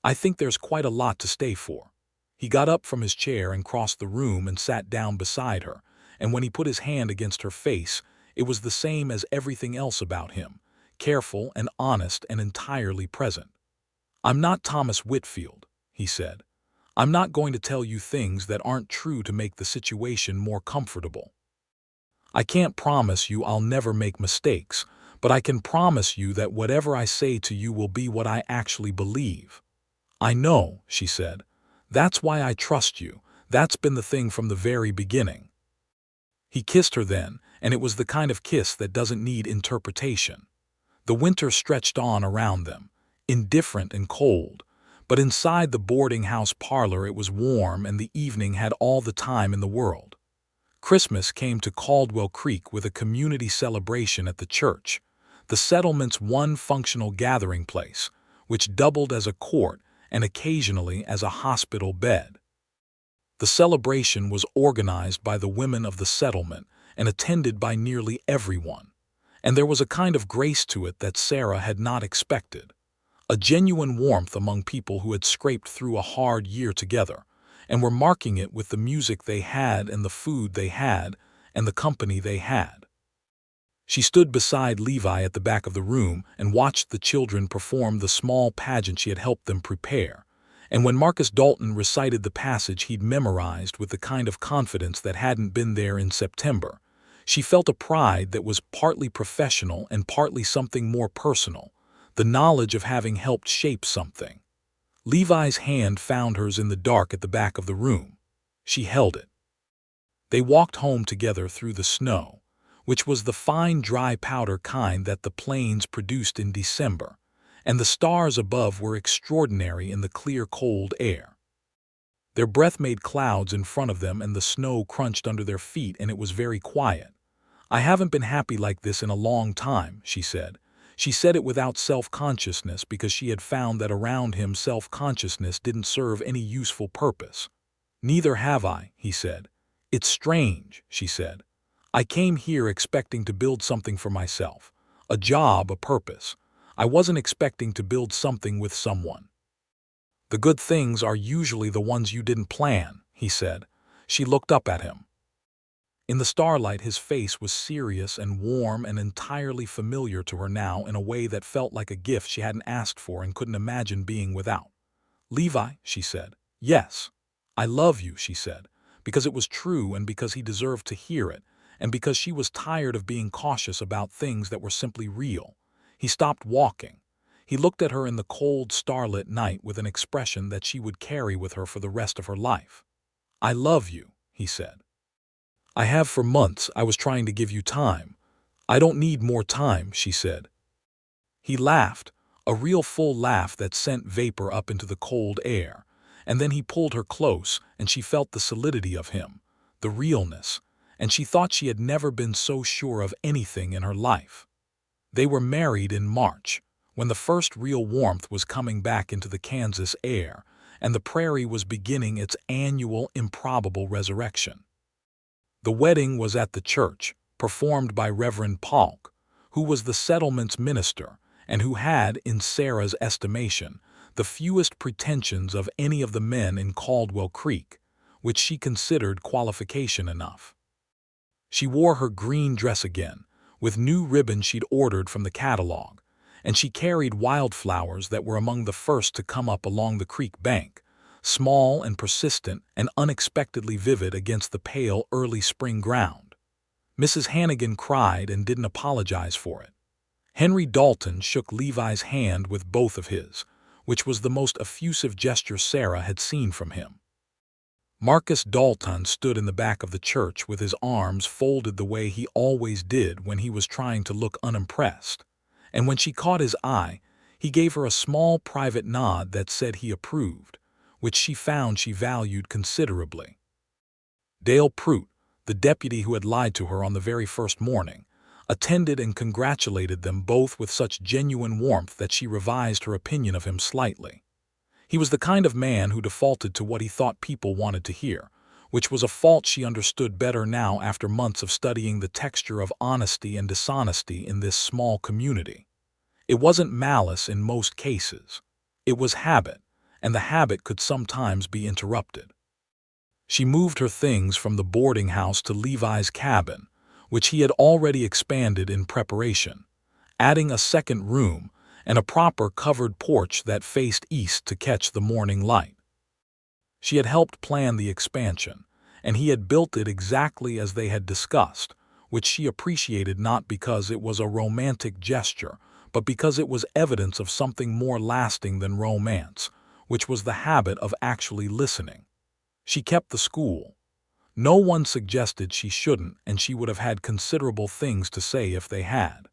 "I think there's quite a lot to stay for." He got up from his chair and crossed the room and sat down beside her, and when he put his hand against her face, it was the same as everything else about him, careful and honest and entirely present. "I'm not Thomas Whitfield," he said. "I'm not going to tell you things that aren't true to make the situation more comfortable. I can't promise you I'll never make mistakes, but I can promise you that whatever I say to you will be what I actually believe." "I know," she said. "That's why I trust you. That's been the thing from the very beginning." He kissed her then, and it was the kind of kiss that doesn't need interpretation. The winter stretched on around them, indifferent and cold, but inside the boarding house parlor it was warm and the evening had all the time in the world. Christmas came to Caldwell Creek with a community celebration at the church, the settlement's one functional gathering place, which doubled as a court and occasionally as a hospital bed. The celebration was organized by the women of the settlement and attended by nearly everyone, and there was a kind of grace to it that Sarah had not expected, a genuine warmth among people who had scraped through a hard year together and were marking it with the music they had and the food they had and the company they had. She stood beside Levi at the back of the room and watched the children perform the small pageant she had helped them prepare, and when Marcus Dalton recited the passage he'd memorized with the kind of confidence that hadn't been there in September, she felt a pride that was partly professional and partly something more personal, the knowledge of having helped shape something. Levi's hand found hers in the dark at the back of the room. She held it. They walked home together through the snow, which was the fine dry powder kind that the plains produced in December, and the stars above were extraordinary in the clear cold air. Their breath made clouds in front of them and the snow crunched under their feet, and it was very quiet. "I haven't been happy like this in a long time," she said. She said it without self-consciousness because she had found that around him self-consciousness didn't serve any useful purpose. "Neither have I," he said. "It's strange," she said. "I came here expecting to build something for myself. A job, a purpose. I wasn't expecting to build something with someone." "The good things are usually the ones you didn't plan," he said. She looked up at him. In the starlight, his face was serious and warm and entirely familiar to her now in a way that felt like a gift she hadn't asked for and couldn't imagine being without. "Levi," she said. "Yes. I love you," she said, because it was true and because he deserved to hear it, and because she was tired of being cautious about things that were simply real. He stopped walking. He looked at her in the cold, starlit night with an expression that she would carry with her for the rest of her life. "I love you," he said. "I have for months. I was trying to give you time." "I don't need more time," she said. He laughed, a real full laugh that sent vapor up into the cold air, and then he pulled her close, and she felt the solidity of him, the realness, and she thought she had never been so sure of anything in her life. They were married in March, when the first real warmth was coming back into the Kansas air, and the prairie was beginning its annual improbable resurrection. The wedding was at the church, performed by Reverend Polk, who was the settlement's minister and who had, in Sarah's estimation, the fewest pretensions of any of the men in Caldwell Creek, which she considered qualification enough. She wore her green dress again, with new ribbons she'd ordered from the catalog, and she carried wildflowers that were among the first to come up along the creek bank, small and persistent and unexpectedly vivid against the pale early spring ground. Mrs. Hannigan cried and didn't apologize for it. Henry Dalton shook Levi's hand with both of his, which was the most effusive gesture Sarah had seen from him. Marcus Dalton stood in the back of the church with his arms folded the way he always did when he was trying to look unimpressed, and when she caught his eye, he gave her a small private nod that said he approved, which she found she valued considerably. Dale Prout, the deputy who had lied to her on the very first morning, attended and congratulated them both with such genuine warmth that she revised her opinion of him slightly. He was the kind of man who defaulted to what he thought people wanted to hear, which was a fault she understood better now after months of studying the texture of honesty and dishonesty in this small community. It wasn't malice in most cases. It was habit, and the habit could sometimes be interrupted. She moved her things from the boarding house to Levi's cabin, which he had already expanded in preparation, adding a second room and a proper covered porch that faced east to catch the morning light. She had helped plan the expansion, and he had built it exactly as they had discussed, which she appreciated not because it was a romantic gesture, but because it was evidence of something more lasting than romance, which was the habit of actually listening. She kept the school. No one suggested she shouldn't, and she would have had considerable things to say if they had.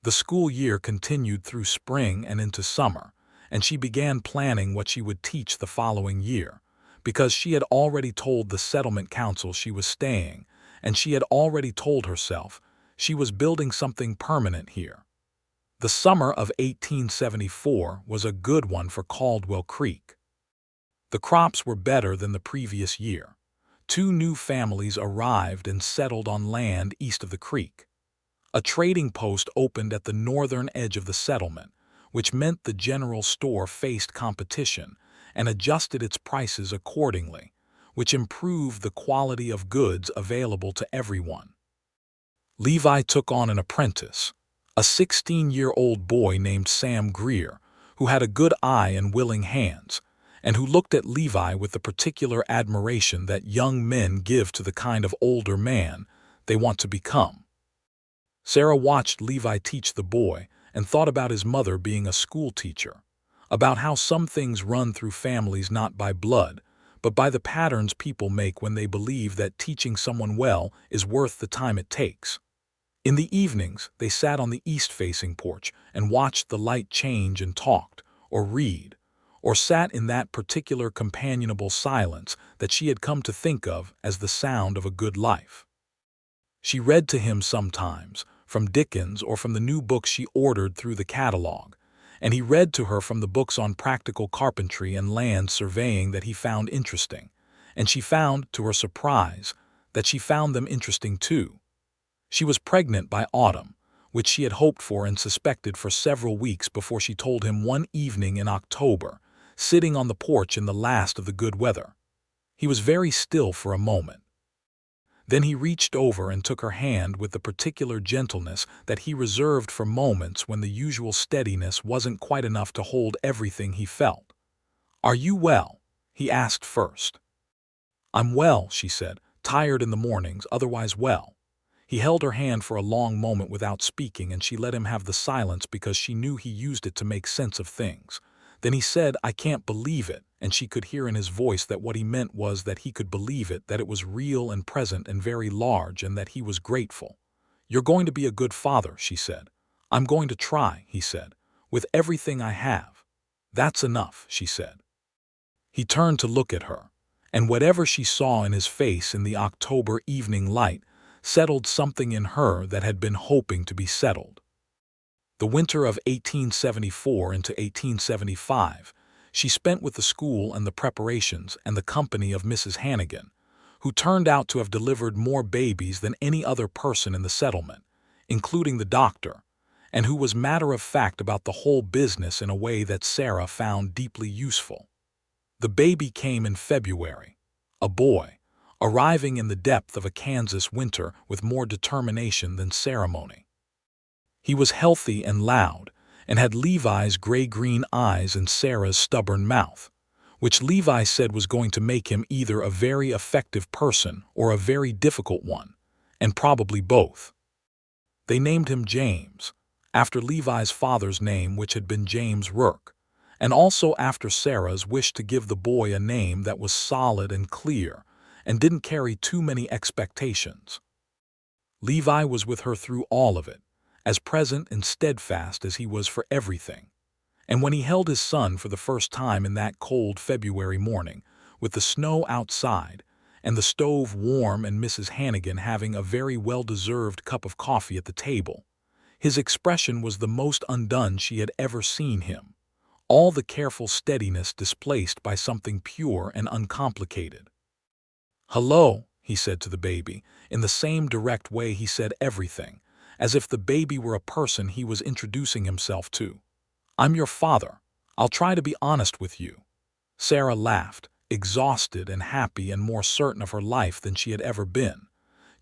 The school year continued through spring and into summer, and she began planning what she would teach the following year, because she had already told the settlement council she was staying, and she had already told herself she was building something permanent here. The summer of 1874 was a good one for Caldwell Creek. The crops were better than the previous year. 2 new families arrived and settled on land east of the creek. A trading post opened at the northern edge of the settlement, which meant the general store faced competition and adjusted its prices accordingly, which improved the quality of goods available to everyone. Levi took on an apprentice, a 16-year-old boy named Sam Greer, who had a good eye and willing hands, and who looked at Levi with the particular admiration that young men give to the kind of older man they want to become. Sarah watched Levi teach the boy and thought about his mother being a school teacher, about how some things run through families not by blood, but by the patterns people make when they believe that teaching someone well is worth the time it takes. In the evenings, they sat on the east-facing porch and watched the light change and talked, or read, or sat in that particular companionable silence that she had come to think of as the sound of a good life. She read to him sometimes, from Dickens or from the new books she ordered through the catalog, and he read to her from the books on practical carpentry and land surveying that he found interesting, and she found, to her surprise, that she found them interesting too. She was pregnant by autumn, which she had hoped for and suspected for several weeks before she told him one evening in October, sitting on the porch in the last of the good weather. He was very still for a moment. Then he reached over and took her hand with the particular gentleness that he reserved for moments when the usual steadiness wasn't quite enough to hold everything he felt. "Are you well?" he asked first. "I'm well," she said, "tired in the mornings, otherwise well." He held her hand for a long moment without speaking, and she let him have the silence because she knew he used it to make sense of things. Then he said, "I can't believe it," and she could hear in his voice that what he meant was that he could believe it, that it was real and present and very large, and that he was grateful. "You're going to be a good father," she said. "I'm going to try," he said, "with everything I have." "That's enough," she said. He turned to look at her, and whatever she saw in his face in the October evening light settled something in her that had been hoping to be settled. The winter of 1874 into 1875 she spent with the school and the preparations and the company of Mrs. Hannigan, who turned out to have delivered more babies than any other person in the settlement, including the doctor, and who was matter-of-fact about the whole business in a way that Sarah found deeply useful. The baby came in February, a boy, arriving in the depth of a Kansas winter with more determination than ceremony. He was healthy and loud, and had Levi's gray-green eyes and Sarah's stubborn mouth, which Levi said was going to make him either a very effective person or a very difficult one, and probably both. They named him James, after Levi's father's name, which had been James Rourke, and also after Sarah's wish to give the boy a name that was solid and clear and didn't carry too many expectations. Levi was with her through all of it, as present and steadfast as he was for everything. And when he held his son for the first time in that cold February morning, with the snow outside, and the stove warm and Mrs. Hannigan having a very well-deserved cup of coffee at the table, his expression was the most undone she had ever seen him, all the careful steadiness displaced by something pure and uncomplicated. "Hello," he said to the baby, in the same direct way he said everything, as if the baby were a person he was introducing himself to. "I'm your father. I'll try to be honest with you." Sarah laughed, exhausted and happy and more certain of her life than she had ever been.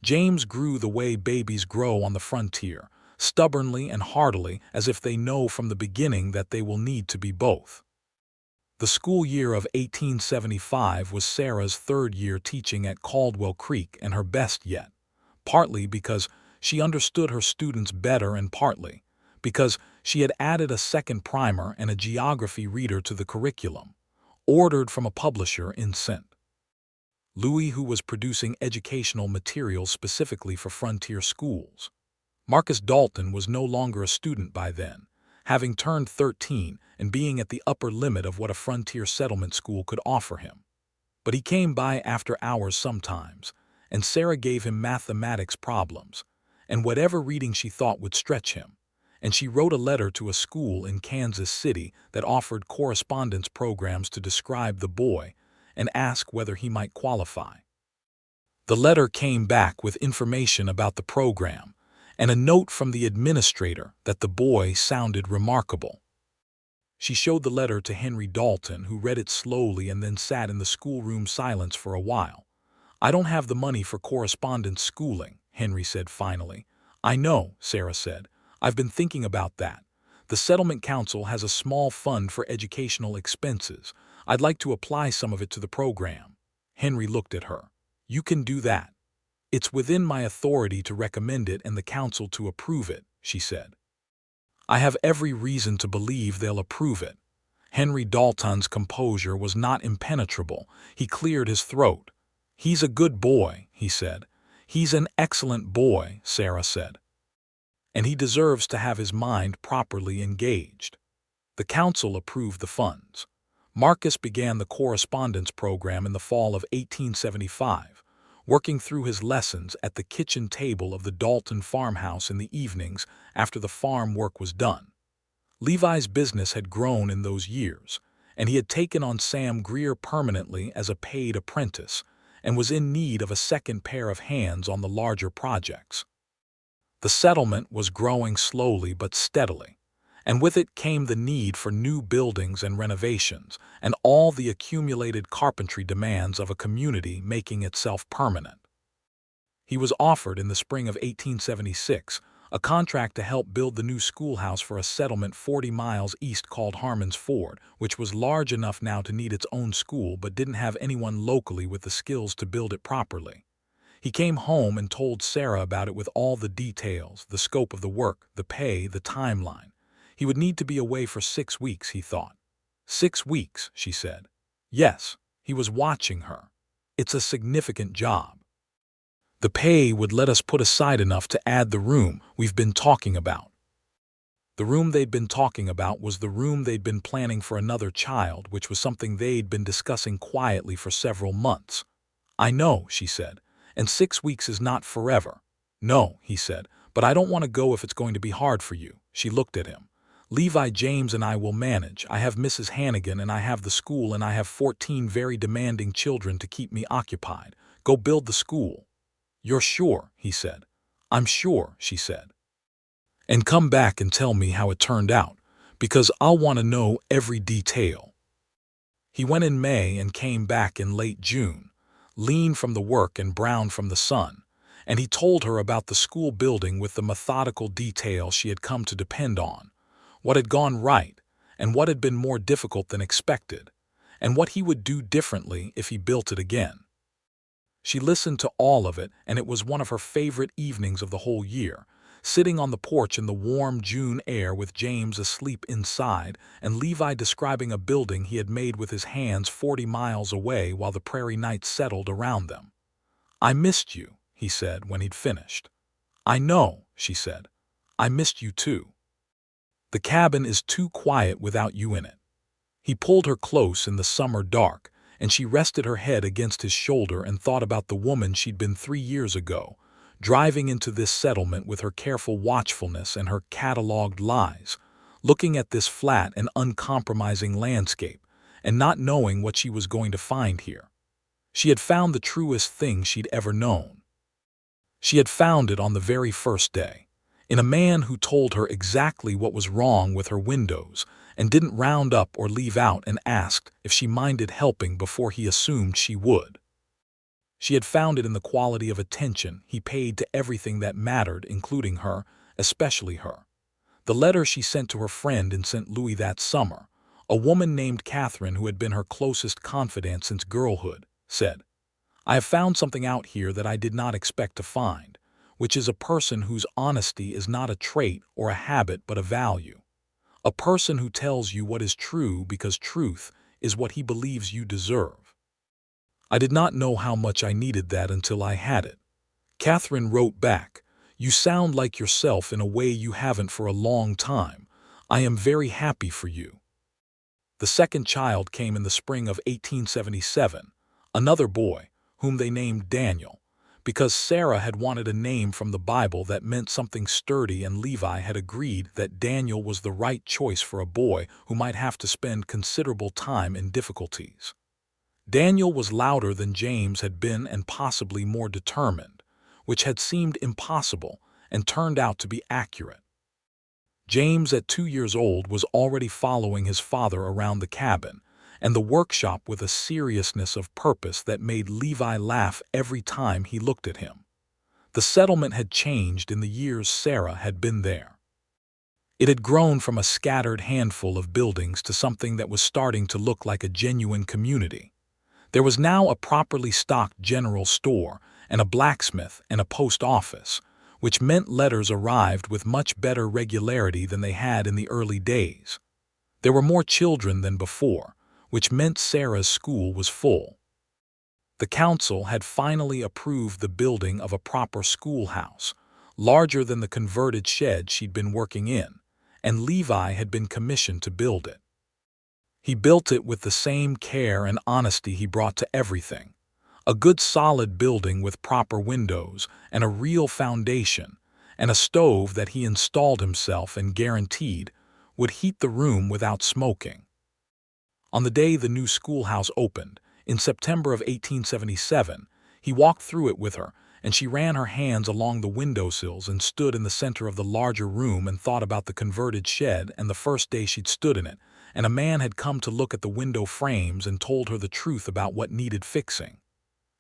James grew the way babies grow on the frontier, stubbornly and heartily, as if they know from the beginning that they will need to be both. The school year of 1875 was Sarah's third year teaching at Caldwell Creek and her best yet, partly because she understood her students better and partly because she had added a second primer and a geography reader to the curriculum, ordered from a publisher in St. Louis who was producing educational materials specifically for frontier schools. Marcus Dalton was no longer a student by then, having turned 13 and being at the upper limit of what a frontier settlement school could offer him. But he came by after hours sometimes, and Sarah gave him mathematics problems, and whatever reading she thought would stretch him, and she wrote a letter to a school in Kansas City that offered correspondence programs to describe the boy and ask whether he might qualify. The letter came back with information about the program and a note from the administrator that the boy sounded remarkable. She showed the letter to Henry Dalton, who read it slowly and then sat in the schoolroom silence for a while. "I don't have the money for correspondence schooling," Henry said finally. "I know," Sarah said. "I've been thinking about that. The Settlement Council has a small fund for educational expenses. I'd like to apply some of it to the program." Henry looked at her. "You can do that. It's within my authority to recommend it and the council to approve it," she said. "I have every reason to believe they'll approve it." Henry Dalton's composure was not impenetrable. He cleared his throat. "He's a good boy," he said. "He's an excellent boy," Sarah said. "And he deserves to have his mind properly engaged." The council approved the funds. Marcus began the correspondence program in the fall of 1875, working through his lessons at the kitchen table of the Dalton farmhouse in the evenings after the farm work was done. Levi's business had grown in those years, and he had taken on Sam Greer permanently as a paid apprentice and was in need of a second pair of hands on the larger projects. The settlement was growing slowly but steadily, and with it came the need for new buildings and renovations, and all the accumulated carpentry demands of a community making itself permanent. He was offered in the spring of 1876 a contract to help build the new schoolhouse for a settlement 40 miles east called Harmon's Ford, which was large enough now to need its own school but didn't have anyone locally with the skills to build it properly. He came home and told Sarah about it with all the details, the scope of the work, the pay, the timeline. He would need to be away for 6 weeks, he thought. 6 weeks, she said. Yes, he was watching her. It's a significant job. The pay would let us put aside enough to add the room we've been talking about. The room they'd been talking about was the room they'd been planning for another child, which was something they'd been discussing quietly for several months. I know, she said, and 6 weeks is not forever. No, he said, but I don't want to go if it's going to be hard for you. She looked at him. Levi, James and I will manage. I have Mrs. Hannigan and I have the school and I have 14 very demanding children to keep me occupied. Go build the school. You're sure, he said. I'm sure, she said. And come back and tell me how it turned out, because I'll want to know every detail. He went in May and came back in late June, lean from the work and brown from the sun, and he told her about the school building with the methodical detail she had come to depend on, what had gone right, and what had been more difficult than expected, and what he would do differently if he built it again. She listened to all of it, and it was one of her favorite evenings of the whole year, sitting on the porch in the warm June air with James asleep inside and Levi describing a building he had made with his hands 40 miles away while the prairie night settled around them. I missed you, he said when he'd finished. I know, she said. I missed you too. The cabin is too quiet without you in it. He pulled her close in the summer dark, and she rested her head against his shoulder and thought about the woman she'd been 3 years ago, driving into this settlement with her careful watchfulness and her catalogued lies, looking at this flat and uncompromising landscape, and not knowing what she was going to find here. She had found the truest thing she'd ever known. She had found it on the very first day, in a man who told her exactly what was wrong with her windows, and didn't round up or leave out and asked if she minded helping before he assumed she would. She had found it in the quality of attention he paid to everything that mattered, including her, especially her. The letter she sent to her friend in St. Louis that summer, a woman named Catherine who had been her closest confidant since girlhood, said, I have found something out here that I did not expect to find, which is a person whose honesty is not a trait or a habit but a value. A person who tells you what is true because truth is what he believes you deserve. I did not know how much I needed that until I had it. Catherine wrote back, You sound like yourself in a way you haven't for a long time. I am very happy for you. The second child came in the spring of 1877, another boy, whom they named Daniel, because Sarah had wanted a name from the Bible that meant something sturdy, and Levi had agreed that Daniel was the right choice for a boy who might have to spend considerable time in difficulties. Daniel was louder than James had been and possibly more determined, which had seemed impossible and turned out to be accurate. James, at 2 years old, was already following his father around the cabin and the workshop with a seriousness of purpose that made Levi laugh every time he looked at him. The settlement had changed in the years Sarah had been there. It had grown from a scattered handful of buildings to something that was starting to look like a genuine community. There was now a properly stocked general store and a blacksmith and a post office, which meant letters arrived with much better regularity than they had in the early days. There were more children than before, which meant Sarah's school was full. The council had finally approved the building of a proper schoolhouse, larger than the converted shed she'd been working in, and Levi had been commissioned to build it. He built it with the same care and honesty he brought to everything, A good solid building with proper windows and a real foundation, and a stove that he installed himself and guaranteed would heat the room without smoking. On the day the new schoolhouse opened, in September of 1877, he walked through it with her, and she ran her hands along the windowsills and stood in the center of the larger room and thought about the converted shed and the first day she'd stood in it, and a man had come to look at the window frames and told her the truth about what needed fixing.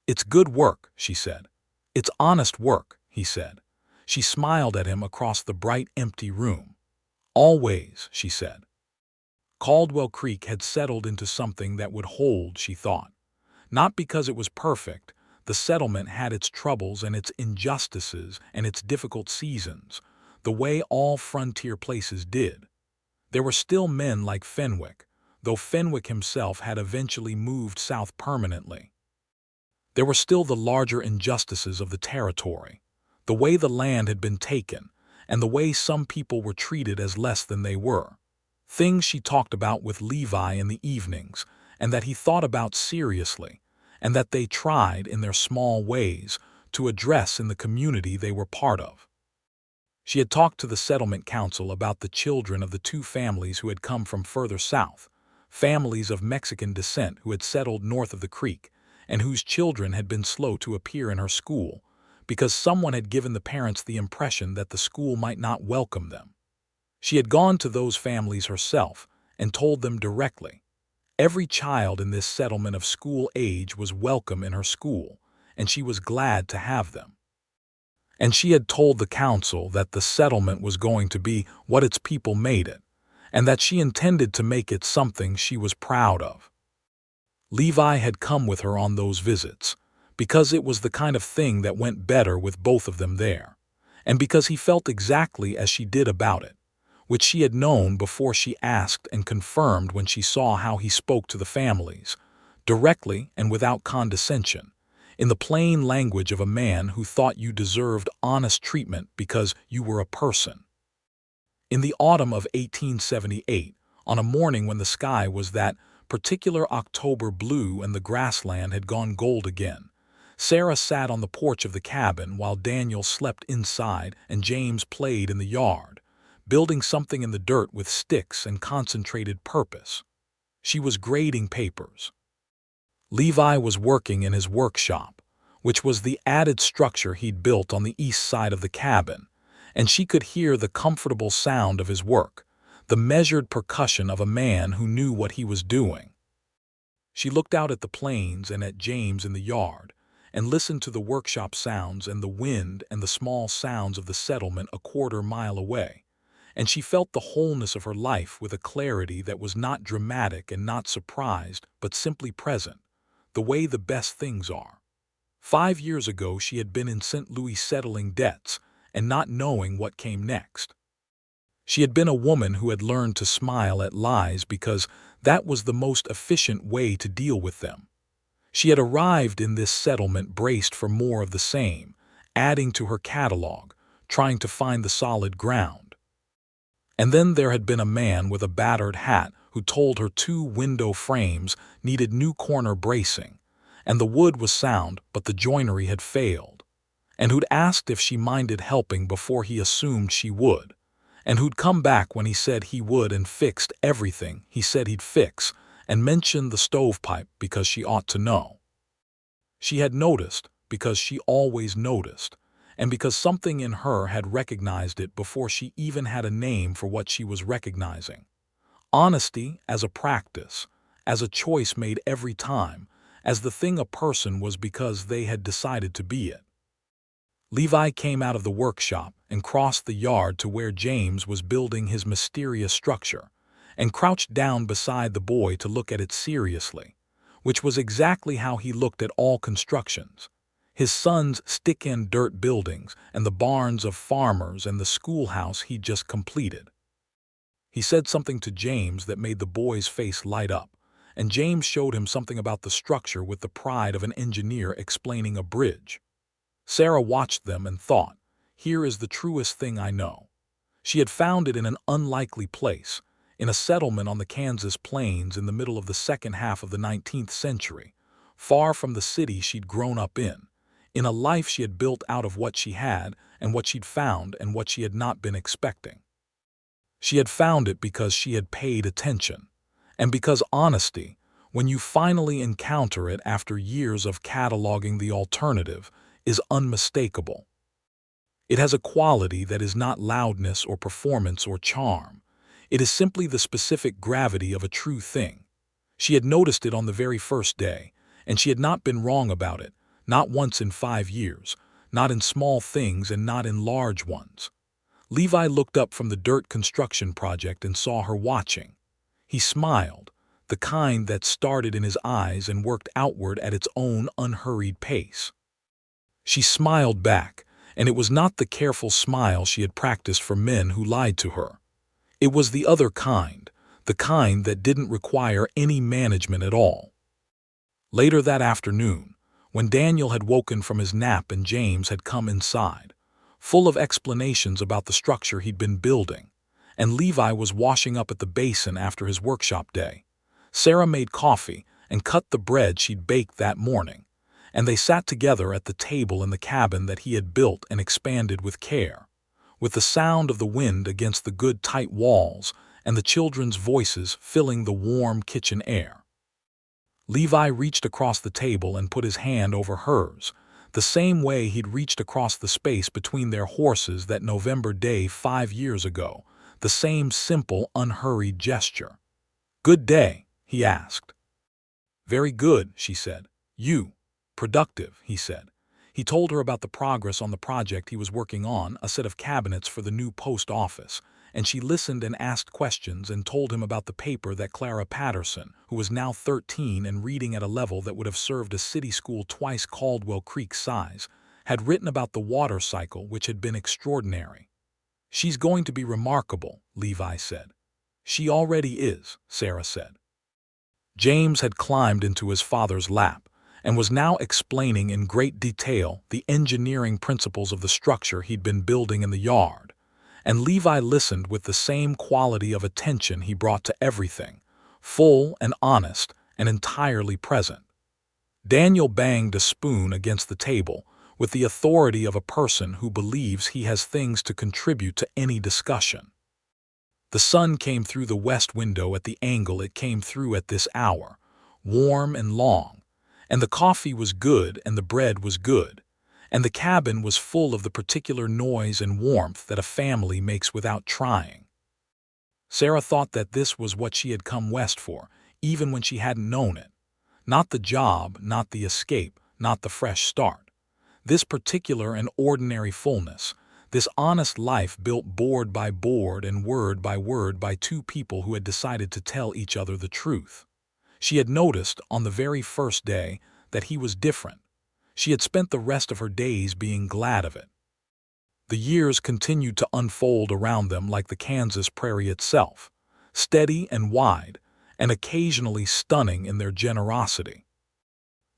"It's good work," she said. "It's honest work," he said. She smiled at him across the bright, empty room. "Always," she said. Caldwell Creek had settled into something that would hold, she thought. Not because it was perfect. The settlement had its troubles and its injustices and its difficult seasons, the way all frontier places did. There were still men like Fenwick, though Fenwick himself had eventually moved south permanently. There were still the larger injustices of the territory, the way the land had been taken, and the way some people were treated as less than they were. Things she talked about with Levi in the evenings, and that he thought about seriously, and that they tried, in their small ways, to address in the community they were part of. She had talked to the settlement council about the children of the two families who had come from further south, families of Mexican descent who had settled north of the creek, and whose children had been slow to appear in her school, because someone had given the parents the impression that the school might not welcome them. She had gone to those families herself and told them directly. Every child in this settlement of school age was welcome in her school, and she was glad to have them. And she had told the council that the settlement was going to be what its people made it, and that she intended to make it something she was proud of. Levi had come with her on those visits, because it was the kind of thing that went better with both of them there, and because he felt exactly as she did about it, which she had known before she asked and confirmed when she saw how he spoke to the families, directly and without condescension, in the plain language of a man who thought you deserved honest treatment because you were a person. In the autumn of 1878, on a morning when the sky was that particular October blue and the grassland had gone gold again, Sarah sat on the porch of the cabin while Daniel slept inside and James played in the yard, building something in the dirt with sticks and concentrated purpose. She was grading papers. Levi was working in his workshop, which was the added structure he'd built on the east side of the cabin, and she could hear the comfortable sound of his work, the measured percussion of a man who knew what he was doing. She looked out at the plains and at James in the yard, and listened to the workshop sounds and the wind and the small sounds of the settlement a quarter-mile away, and she felt the wholeness of her life with a clarity that was not dramatic and not surprised, but simply present, the way the best things are. 5 years ago she had been in St. Louis settling debts and not knowing what came next. She had been a woman who had learned to smile at lies because that was the most efficient way to deal with them. She had arrived in this settlement braced for more of the same, adding to her catalog, trying to find the solid ground. And then there had been a man with a battered hat who told her 2 window frames needed new corner bracing, and the wood was sound but the joinery had failed, and who'd asked if she minded helping before he assumed she would, and who'd come back when he said he would and fixed everything he said he'd fix, and mentioned the stovepipe because she ought to know. She had noticed because she always noticed, and because something in her had recognized it before she even had a name for what she was recognizing. Honesty as a practice, as a choice made every time, as the thing a person was because they had decided to be it. Levi came out of the workshop and crossed the yard to where James was building his mysterious structure, and crouched down beside the boy to look at it seriously, which was exactly how he looked at all constructions. His son's stick-in dirt buildings and the barns of farmers and the schoolhouse he'd just completed. He said something to James that made the boy's face light up, and James showed him something about the structure with the pride of an engineer explaining a bridge. Sarah watched them and thought, here is the truest thing I know. She had found it in an unlikely place, in a settlement on the Kansas plains in the middle of the second half of the 19th century, far from the city she'd grown up in a life she had built out of what she had and what she'd found and what she had not been expecting. She had found it because she had paid attention, and because honesty, when you finally encounter it after years of cataloging the alternative, is unmistakable. It has a quality that is not loudness or performance or charm. It is simply the specific gravity of a true thing. She had noticed it on the very first day, and she had not been wrong about it, not once in 5 years, not in small things and not in large ones. Levi looked up from the dirt construction project and saw her watching. He smiled, the kind that started in his eyes and worked outward at its own unhurried pace. She smiled back, and it was not the careful smile she had practiced for men who lied to her. It was the other kind, the kind that didn't require any management at all. Later that afternoon, when Daniel had woken from his nap and James had come inside, full of explanations about the structure he'd been building, and Levi was washing up at the basin after his workshop day, Sarah made coffee and cut the bread she'd baked that morning, and they sat together at the table in the cabin that he had built and expanded with care, with the sound of the wind against the good tight walls and the children's voices filling the warm kitchen air. Levi reached across the table and put his hand over hers, the same way he'd reached across the space between their horses that November day 5 years ago, the same simple, unhurried gesture. "Good day?" he asked. "Very good," she said. "You?" "Productive," he said. He told her about the progress on the project he was working on, a set of cabinets for the new post office, and she listened and asked questions and told him about the paper that Clara Patterson, who was now 13 and reading at a level that would have served a city school twice Caldwell Creek's size, had written about the water cycle, which had been extraordinary. "She's going to be remarkable," Levi said. "She already is," Sarah said. James had climbed into his father's lap and was now explaining in great detail the engineering principles of the structure he'd been building in the yard, and Levi listened with the same quality of attention he brought to everything, full and honest and entirely present. Daniel banged a spoon against the table with the authority of a person who believes he has things to contribute to any discussion. The sun came through the west window at the angle it came through at this hour, warm and long, and the coffee was good and the bread was good, and the cabin was full of the particular noise and warmth that a family makes without trying. Sarah thought that this was what she had come west for, even when she hadn't known it. Not the job, not the escape, not the fresh start. This particular and ordinary fullness, this honest life built board by board and word by two people who had decided to tell each other the truth. She had noticed on the very first day that he was different. She had spent the rest of her days being glad of it. The years continued to unfold around them like the Kansas prairie itself, steady and wide, and occasionally stunning in their generosity.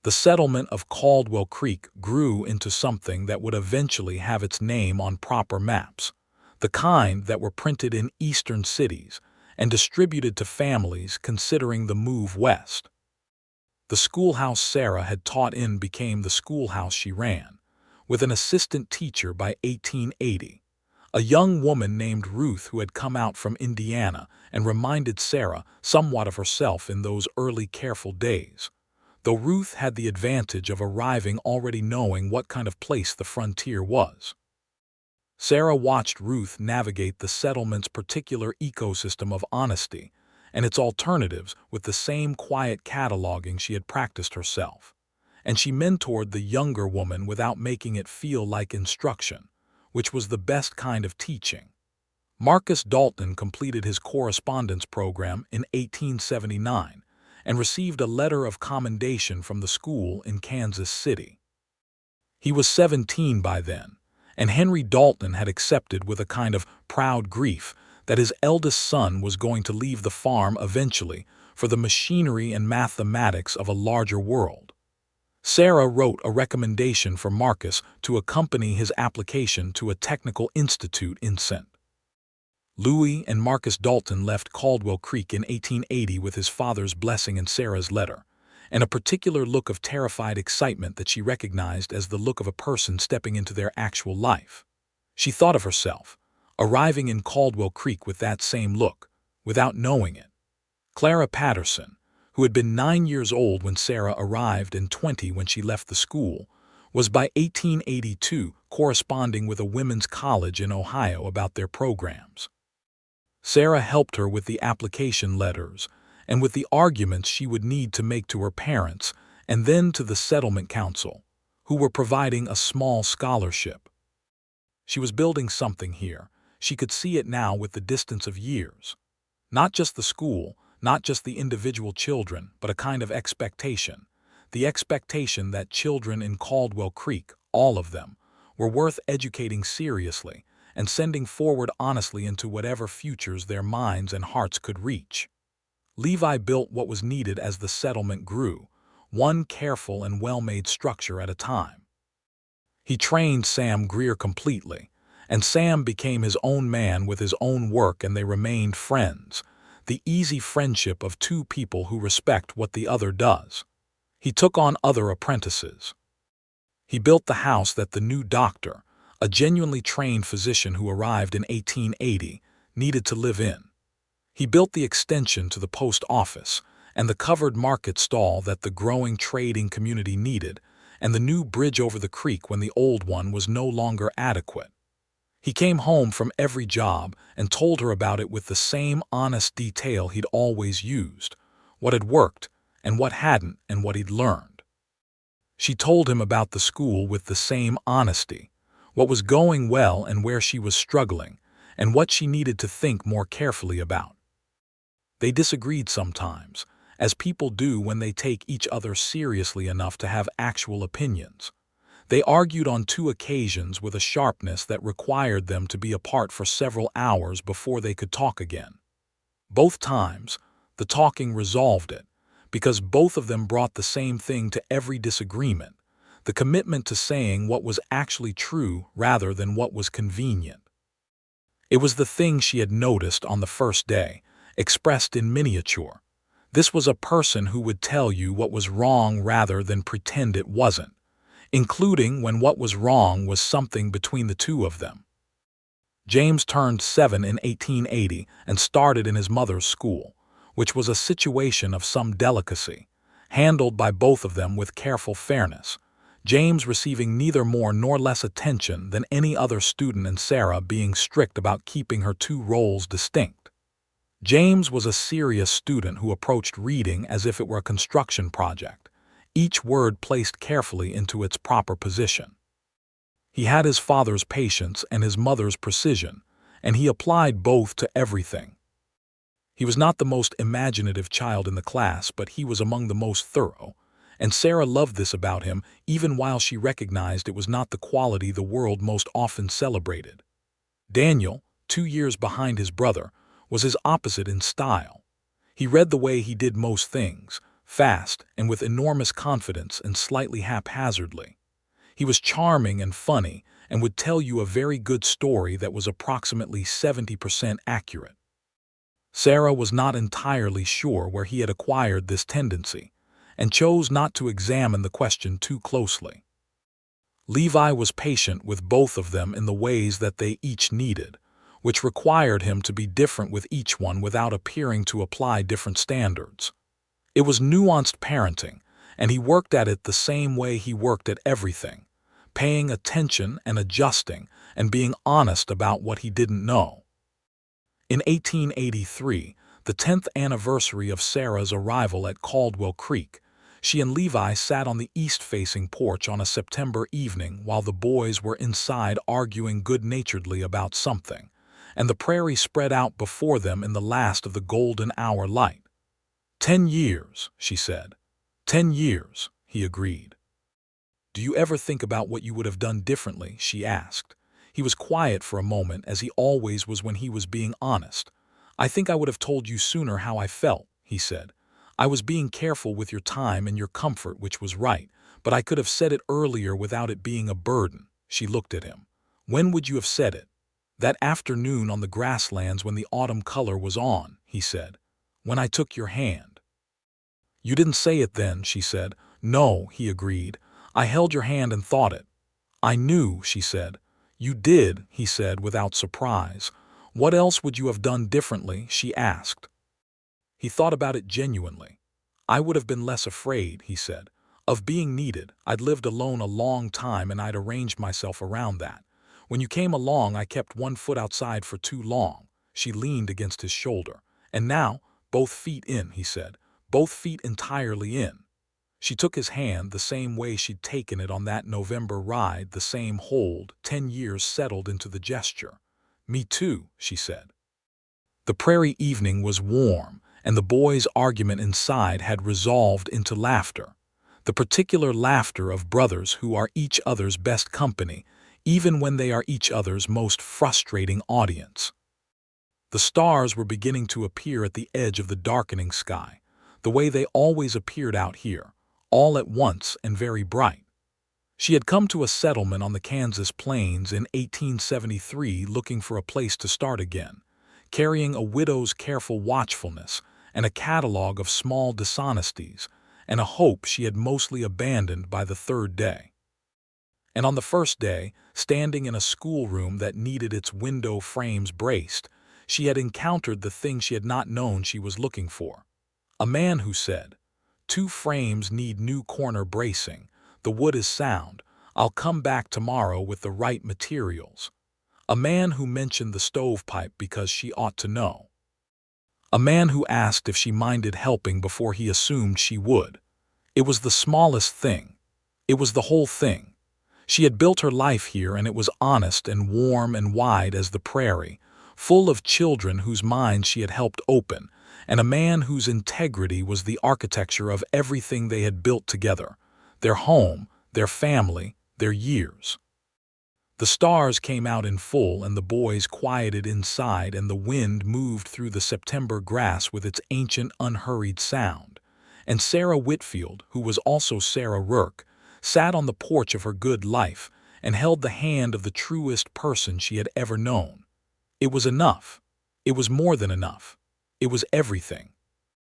The settlement of Caldwell Creek grew into something that would eventually have its name on proper maps, the kind that were printed in eastern cities and distributed to families considering the move west. The schoolhouse Sarah had taught in became the schoolhouse she ran, with an assistant teacher by 1880, a young woman named Ruth who had come out from Indiana and reminded Sarah somewhat of herself in those early careful days, though Ruth had the advantage of arriving already knowing what kind of place the frontier was. Sarah watched Ruth navigate the settlement's particular ecosystem of honesty and its alternatives with the same quiet cataloging she had practiced herself, and she mentored the younger woman without making it feel like instruction, which was the best kind of teaching. Marcus Dalton completed his correspondence program in 1879 and received a letter of commendation from the school in Kansas City. He was 17 by then, and Henry Dalton had accepted with a kind of proud grief that his eldest son was going to leave the farm eventually for the machinery and mathematics of a larger world. Sarah wrote a recommendation for Marcus to accompany his application to a technical institute in St. Louis, and Marcus Dalton left Caldwell Creek in 1880 with his father's blessing and Sarah's letter, and a particular look of terrified excitement that she recognized as the look of a person stepping into their actual life. She thought of herself, arriving in Caldwell Creek with that same look, without knowing it. Clara Patterson, who had been 9 years old when Sarah arrived and 20 when she left the school, was by 1882 corresponding with a women's college in Ohio about their programs. Sarah helped her with the application letters and with the arguments she would need to make to her parents and then to the settlement council, who were providing a small scholarship. She was building something here. She could see it now with the distance of years. Not just the school, not just the individual children, but a kind of expectation. The expectation that children in Caldwell Creek, all of them, were worth educating seriously and sending forward honestly into whatever futures their minds and hearts could reach. Levi built what was needed as the settlement grew, one careful and well-made structure at a time. He trained Sam Greer completely, and Sam became his own man with his own work, and they remained friends, the easy friendship of two people who respect what the other does. He took on other apprentices. He built the house that the new doctor, a genuinely trained physician who arrived in 1880, needed to live in. He built the extension to the post office and the covered market stall that the growing trading community needed, and the new bridge over the creek when the old one was no longer adequate. He came home from every job and told her about it with the same honest detail he'd always used, what had worked and what hadn't and what he'd learned. She told him about the school with the same honesty, what was going well and where she was struggling, and what she needed to think more carefully about. They disagreed sometimes, as people do when they take each other seriously enough to have actual opinions. They argued on 2 occasions with a sharpness that required them to be apart for several hours before they could talk again. Both times, the talking resolved it, because both of them brought the same thing to every disagreement, the commitment to saying what was actually true rather than what was convenient. It was the thing she had noticed on the first day, expressed in miniature. This was a person who would tell you what was wrong rather than pretend it wasn't, including when what was wrong was something between the two of them. James turned 7 in 1880 and started in his mother's school, which was a situation of some delicacy, handled by both of them with careful fairness, James receiving neither more nor less attention than any other student and Sarah being strict about keeping her 2 roles distinct. James was a serious student who approached reading as if it were a construction project, each word placed carefully into its proper position. He had his father's patience and his mother's precision, and he applied both to everything. He was not the most imaginative child in the class, but he was among the most thorough, and Sarah loved this about him even while she recognized it was not the quality the world most often celebrated. Daniel, 2 years behind his brother, was his opposite in style. He read the way he did most things, fast and with enormous confidence and slightly haphazardly. He was charming and funny and would tell you a very good story that was approximately 70% accurate. Sarah was not entirely sure where he had acquired this tendency, and chose not to examine the question too closely. Levi was patient with both of them in the ways that they each needed, which required him to be different with each one without appearing to apply different standards. It was nuanced parenting, and he worked at it the same way he worked at everything, paying attention and adjusting and being honest about what he didn't know. In 1883, the 10th anniversary of Sarah's arrival at Caldwell Creek, she and Levi sat on the east-facing porch on a September evening while the boys were inside arguing good-naturedly about something, and the prairie spread out before them in the last of the golden hour light. 10 years, she said. 10 years, he agreed. Do you ever think about what you would have done differently? She asked. He was quiet for a moment, as he always was when he was being honest. I think I would have told you sooner how I felt, he said. I was being careful with your time and your comfort, which was right, but I could have said it earlier without it being a burden. She looked at him. When would you have said it? That afternoon on the grasslands when the autumn color was on, he said. When I took your hand. "You didn't say it then," she said. "No," he agreed. "I held your hand and thought it." "I knew," she said. "You did," he said without surprise. "What else would you have done differently?" she asked. He thought about it genuinely. "I would have been less afraid," he said, "of being needed. I'd lived alone a long time and I'd arranged myself around that. When you came along, I kept one foot outside for too long." She leaned against his shoulder. "And now, both feet in," he said. "Both feet entirely in." She took his hand the same way she'd taken it on that November ride, the same hold, 10 years settled into the gesture. "Me too," she said. The prairie evening was warm, and the boys' argument inside had resolved into laughter. The particular laughter of brothers who are each other's best company, even when they are each other's most frustrating audience. The stars were beginning to appear at the edge of the darkening sky, the way they always appeared out here, all at once and very bright. She had come to a settlement on the Kansas plains in 1873 looking for a place to start again, carrying a widow's careful watchfulness and a catalog of small dishonesties and a hope she had mostly abandoned by the third day. And on the first day, standing in a schoolroom that needed its window frames braced, she had encountered the thing she had not known she was looking for. A man who said, "Two frames need new corner bracing. The wood is sound. I'll come back tomorrow with the right materials." A man who mentioned the stovepipe because she ought to know. A man who asked if she minded helping before he assumed she would. It was the smallest thing. It was the whole thing. She had built her life here, and it was honest and warm and wide as the prairie, full of children whose minds she had helped open, and a man whose integrity was the architecture of everything they had built together, their home, their family, their years. The stars came out in full, and the boys quieted inside, and the wind moved through the September grass with its ancient, unhurried sound. And Sarah Whitfield, who was also Sarah Rourke, sat on the porch of her good life and held the hand of the truest person she had ever known. It was enough. It was more than enough. It was everything.